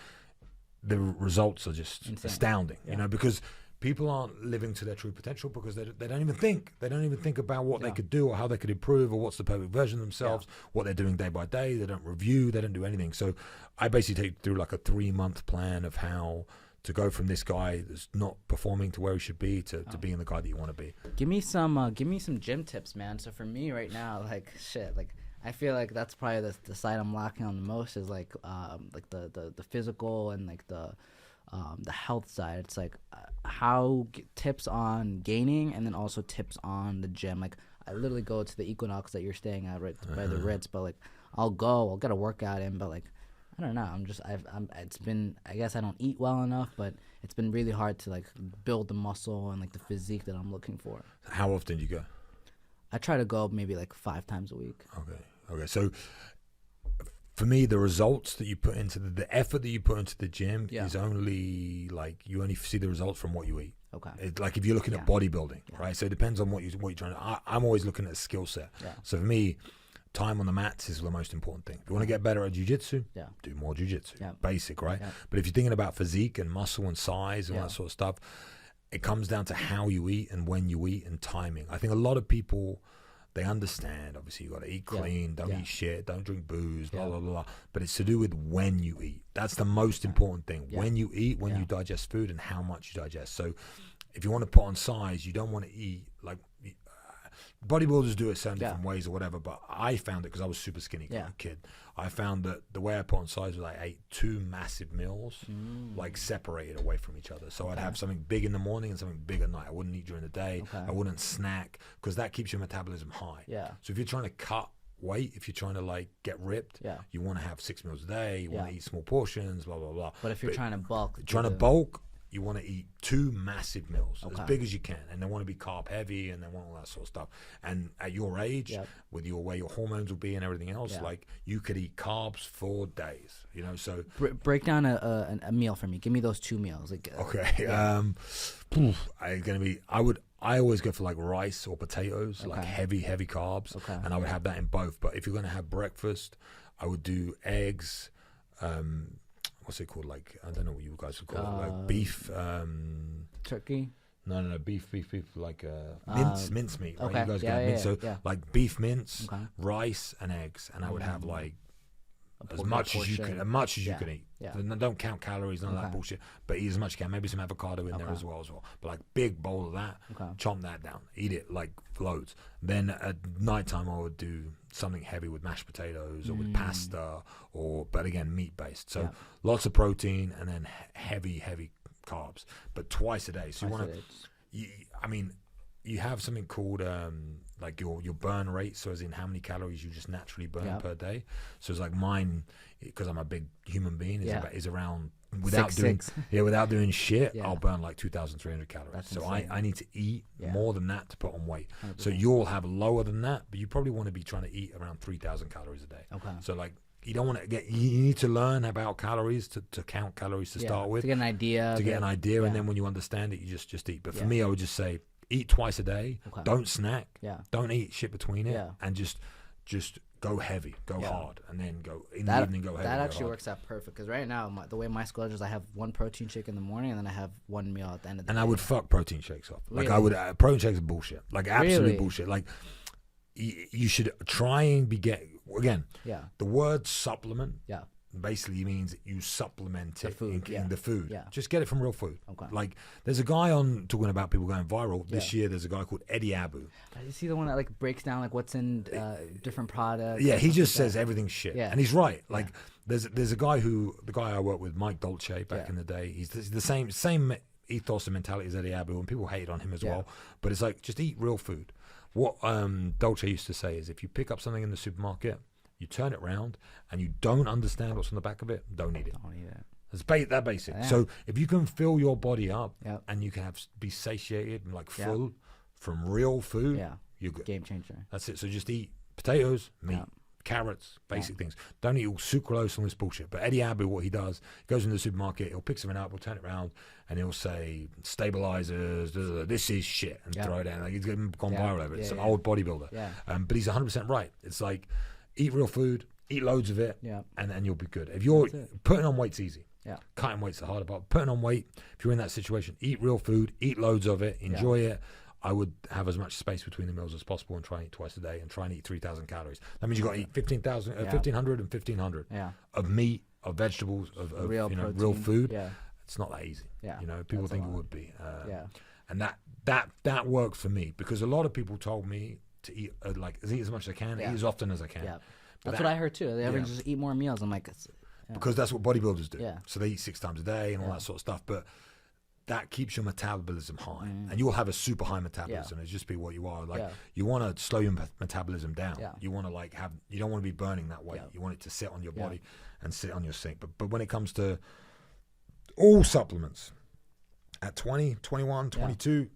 A: The results are just astounding. You know, because people aren't living to their true potential because they don't even think. They don't even think about what they could do or how they could improve or what's the perfect version of themselves. What they're doing day by day. They don't review. They don't do anything. So I basically take through like a 3-month plan of how to go from this guy that's not performing to where he should be to being the guy that you want to be.
B: Give me some gym tips, man. So for me right now, like shit, like I feel like that's probably the side I'm lacking on the most is like the physical and like the health side. It's like tips on gaining and then also tips on the gym. Like I literally go to the Equinox that you're staying at right by the Ritz, but like I'll get a workout in, but like I don't know. It's been, I guess I don't eat well enough, but it's been really hard to like build the muscle and like the physique that I'm looking for.
A: How often do you go?
B: I try to go maybe like 5 times a week.
A: Okay. So for me, the results that you put into the effort that you put into the gym is only like, you only see the results from what you eat.
B: Okay.
A: It's like if you're looking at bodybuilding, right? So it depends on what you're trying to, I'm always looking at a skill set. So for me, time on the mats is the most important thing. If you want to get better at jiu-jitsu, do more jiu-jitsu. Basic, right? But if you're thinking about physique and muscle and size and all that sort of stuff, it comes down to how you eat and when you eat and timing. I think a lot of people, they understand, obviously, you got to eat clean, don't eat shit, don't drink booze, blah, blah, blah. But it's to do with when you eat. That's the most important thing. When you eat, when you digest food, and how much you digest. So if you want to put on size, you don't want to eat like... Bodybuilders do it certain different ways or whatever, but I found it because I was super skinny kid. I found that the way I put on size was I ate 2 massive meals, like separated away from each other. So I'd have something big in the morning and something big at night. I wouldn't eat during the day. I wouldn't snack because that keeps your metabolism high. So if you're trying to cut weight, if you're trying to like get ripped, you want to have 6 meals a day. You want to eat small portions, blah blah blah.
B: But if you're trying to bulk,
A: you want to eat 2 massive meals, as big as you can, and they want to be carb heavy, and they want all that sort of stuff. And at your age, with your way your hormones will be and everything else, like you could eat carbs for days, you know. So
B: break down a meal for me. Give me those 2 meals. Like
A: I always go for like rice or potatoes, like heavy carbs, and I would have that in both. But if you're going to have breakfast, I would do eggs. What's it called? Like, I don't know what you guys would call it. Like beef.
B: Turkey?
A: No, beef. Like mince meat. Right? You guys mince. So like beef mince, rice, and eggs. And I would have like as much as you can eat. Don't count calories, none of that bullshit. But eat as much as you can. Maybe some avocado in there as well. But like big bowl of that. Chomp that down. Eat it like loads. Then at nighttime I would do something heavy with mashed potatoes or with pasta, but again meat based. So lots of protein and then heavy carbs, but twice a day. So I mean, you have something called like your burn rate, so as in how many calories you just naturally burn per day. So it's like mine, because I'm a big human being, is around without doing shit, I'll burn like 2,300 calories. That's so I need to eat more than that to put on weight. 100%. So you'll have lower than that, but you probably want to be trying to eat around 3,000 calories a day. Okay. So like you don't want to you need to learn about calories to count calories to start with,
B: to get an idea,
A: and then when you understand it, you just eat. But for me, I would just say eat twice a day. Okay. Don't snack. Don't eat shit between it, and just go heavy, go hard, and then go in the evening. Go heavy.
B: That actually works out perfect because right now the way my schedule is, I have one protein shake in the morning and then I have one meal at the end of the day.
A: And I would fuck protein shakes off. Like I would protein shakes are bullshit. Like absolute bullshit. Like you should try and again. Yeah. The word supplement. Yeah. Basically means you supplement it in the food. Yeah. Just get it from real food. Okay. Like there's a guy on talking about people going viral this year. There's a guy called Eddie Abu.
B: You see the one that like breaks down like what's in different products.
A: Yeah, he just says everything's shit. Yeah. And he's right. Like there's a guy the guy I worked with, Mike Dolce, back in the day. He's the same ethos and mentality as Eddie Abu, and people hated on him as well. But it's like just eat real food. What Dolce used to say is if you pick up something in the supermarket, you turn it around and you don't understand what's on the back of it, don't eat it. Don't eat it. It's that basic. Yeah. So if you can fill your body up and you can be satiated and like full from real food, you're good.
B: Game changer.
A: That's it. So just eat potatoes, meat, carrots, basic things. Don't eat all sucralose and this bullshit. But Eddie Abu, what he does, he goes into the supermarket, he'll pick something up, he'll turn it around, and he'll say stabilizers, this is shit, and throw it down. Like he's gone viral over it. It's an old bodybuilder. Yeah. But he's 100% right. It's like, eat real food, eat loads of it, and you'll be good. If you're putting on weight's easy. Yeah. Cutting weight's the harder part. Putting on weight, if you're in that situation, eat real food, eat loads of it, enjoy it. I would have as much space between the meals as possible and try and eat twice a day and try and eat 3,000 calories. That means you've got to eat 1,500 and 1,500 of meat, of vegetables, of real food. Yeah. It's not that easy. Yeah. People think it would be. And that worked for me because a lot of people told me to eat eat as much as I can, eat as often as I can. Yeah.
B: That's what I heard too. They just eat more meals. I'm like,
A: because that's what bodybuilders do. Yeah. So they eat 6 times a day and all that sort of stuff. But that keeps your metabolism high, and you'll have a super high metabolism. It's just be what you are. Like you want to slow your metabolism down. Yeah. You want to you don't want to be burning that weight. You want it to sit on your body and sit on your sink. But when it comes to all supplements, at 20, 21, 22,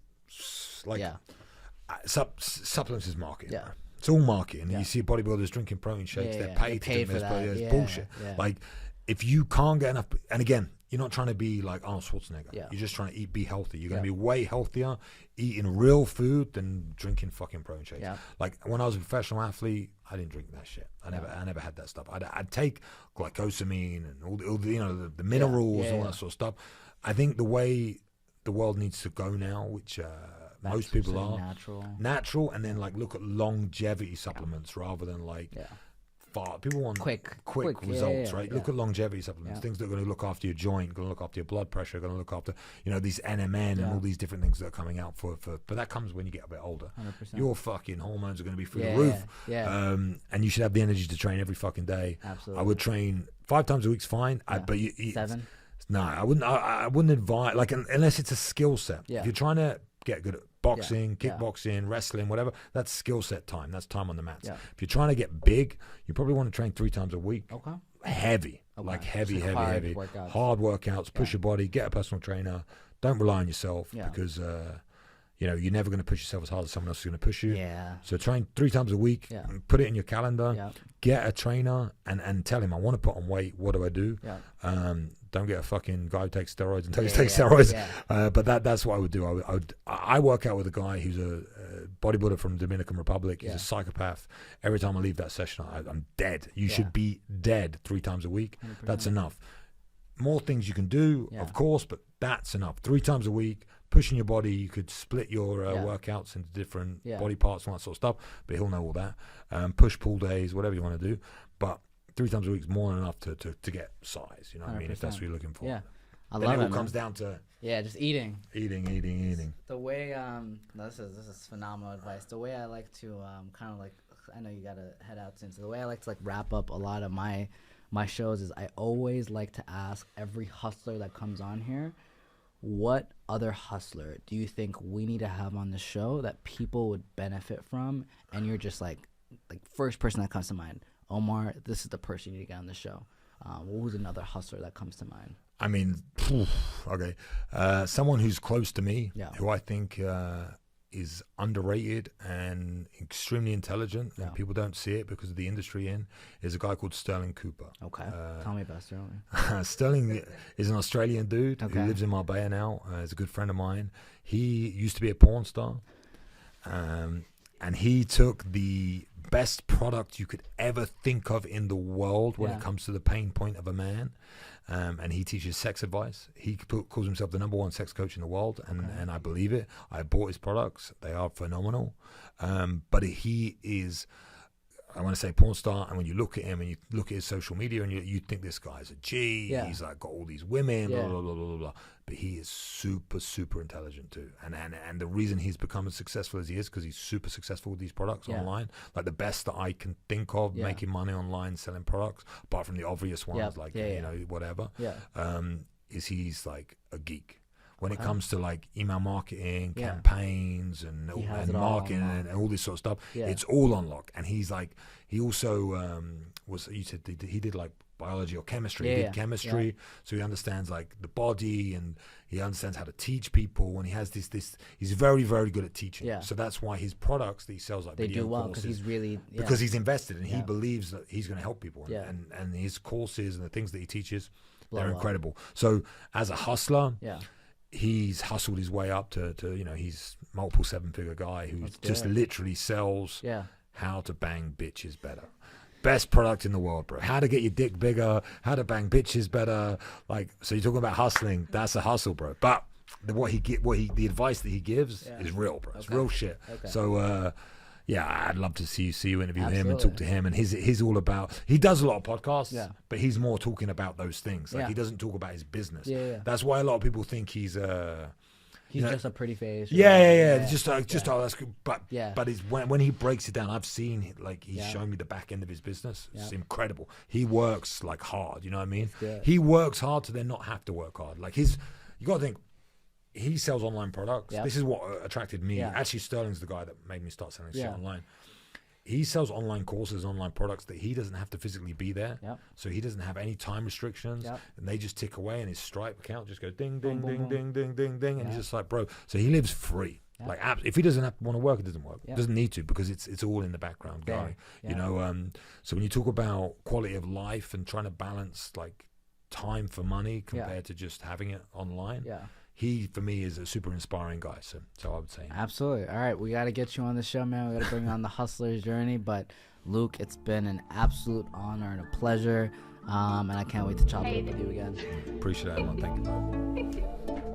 A: supplements is marketing. Yeah. It's all marketing. You see bodybuilders drinking protein shakes. They're paid to drink this, but it's bullshit. Yeah. Like if you can't get enough, and again, you're not trying to be like Arnold Schwarzenegger. Yeah. You're just trying to be healthy. You're going to be way healthier eating real food than drinking fucking protein shakes. Yeah. Like when I was a professional athlete, I didn't drink that shit. I never had that stuff. I'd take glycosamine and all the minerals and all that sort of stuff. I think the way the world needs to go now, which most people are natural, and then look at longevity supplements rather than people want quick results, right? Look at longevity supplements, things that are going to look after your joint, going to look after your blood pressure, going to look after these NMN and all these different things that are coming out for but that comes when you get a bit older. 100%. Your fucking hormones are going to be through the roof, and you should have the energy to train every fucking day. Absolutely. I would train 5 times a week's fine, but you 7. No, I wouldn't advise unless it's a skill set. Yeah. If you're trying to get good at boxing, kickboxing, wrestling, whatever, that's skill set time. That's time on the mats. Yeah. If you're trying to get big, you probably want to train 3 times a week. Okay. Heavy. Okay. Heavy. Hard workouts, push your body, get a personal trainer. Don't rely on yourself because you're never going to push yourself as hard as someone else is going to push you. Yeah. So train 3 times a week, put it in your calendar, get a trainer and tell him, I want to put on weight. What do I do? Yeah. Don't get a fucking guy who takes steroids and takes steroids. Yeah. But that's what I would do. I work out with a guy who's a bodybuilder from the Dominican Republic. He's a psychopath. Every time I leave that session, I'm dead. You should be dead 3 times a week. 100%. That's enough. More things you can do, of course, but that's enough. 3 times a week, pushing your body. You could split your workouts into different body parts and all that sort of stuff, but he'll know all that. Push-pull days, whatever you want to do. But 3 times a week is more than enough to get size, you know what I mean, if that's what you're looking for. Yeah. I love it. Then it all comes down to
B: just eating.
A: Eating.
B: The way this is phenomenal advice. The way I like to I know you gotta head out soon. So the way I like to wrap up a lot of my shows is I always like to ask every hustler that comes on here, what other hustler do you think we need to have on the show that people would benefit from? And you're just like first person that comes to mind, Omar, this is the person you need to get on the show. What was another hustler that comes to mind?
A: I mean, okay. Someone who's close to me, who I think is underrated and extremely intelligent, and people don't see it because of the industry is a guy called Sterling Cooper.
B: Okay. Tell me about Sterling.
A: Sterling is an Australian dude who lives in Marbella now. He's a good friend of mine. He used to be a porn star. And he took the best product you could ever think of in the world when it comes to the pain point of a man. And he teaches sex advice. He calls himself the #1 sex coach in the world, and I believe it. I bought his products. They are phenomenal. But he is, I want to say, porn star. And when you look at him and you look at his social media, and you think this guy's a G. He's like got all these women, blah, blah, blah, blah, blah. But he is super, super intelligent too. And the reason he's become as successful as he is because he's super successful with these products online. Like the best that I can think of making money online selling products, apart from the obvious ones you know, whatever, is he's like a geek. When it comes to like email marketing, campaigns, and marketing and all this sort of stuff, it's all on lock. And he's like, he also you said he did like biology or chemistry. He did chemistry, so he understands like the body, and he understands how to teach people. And he has this he's very, very good at teaching. So that's why his products that he sells, like
B: they
A: video
B: do well
A: courses,
B: because he's really
A: because he's invested and he believes that he's going to help people. And his courses and the things that he teaches, they're incredible. So as a hustler, he's hustled his way up to you know, he's multiple 7-figure guy who just literally sells how to bang bitches better. Best product in the world, bro. How to get your dick bigger, how to bang bitches better. Like, so you're talking about hustling, that's a hustle, bro. But the advice that he gives is real, bro. It's real shit. So I'd love to see you interview him and talk to him. And he's all about, he does a lot of podcasts, but he's more talking about those things. Like he doesn't talk about his business. That's why a lot of people think he's
B: just a pretty face.
A: Just oh, that's good. But it's when he breaks it down, I've seen like he's shown me the back end of his business. It's incredible. He works like hard. You know what I mean? He works hard to then not have to work hard. Like you got to think. He sells online products. This is what attracted me. Actually, Sterling's the guy that made me start selling shit online. He sells online courses, online products that he doesn't have to physically be there. So he doesn't have any time restrictions. And they just tick away, and his Stripe account just goes ding, ding, ding, ding, ding, ding, ding. And he's just like, bro. So he lives free. Like, if he doesn't want to work, it doesn't work. It doesn't need to, because it's all in the background going. You know, so when you talk about quality of life and trying to balance like time for money compared to just having it online. He, for me, is a super inspiring guy. So I would say.
B: Absolutely. All right. We got to get you on the show, man. We got to bring on the hustler's journey. But, Luke, it's been an absolute honor and a pleasure. And I can't wait to chop it up with you again.
A: Appreciate it, man. Thank you.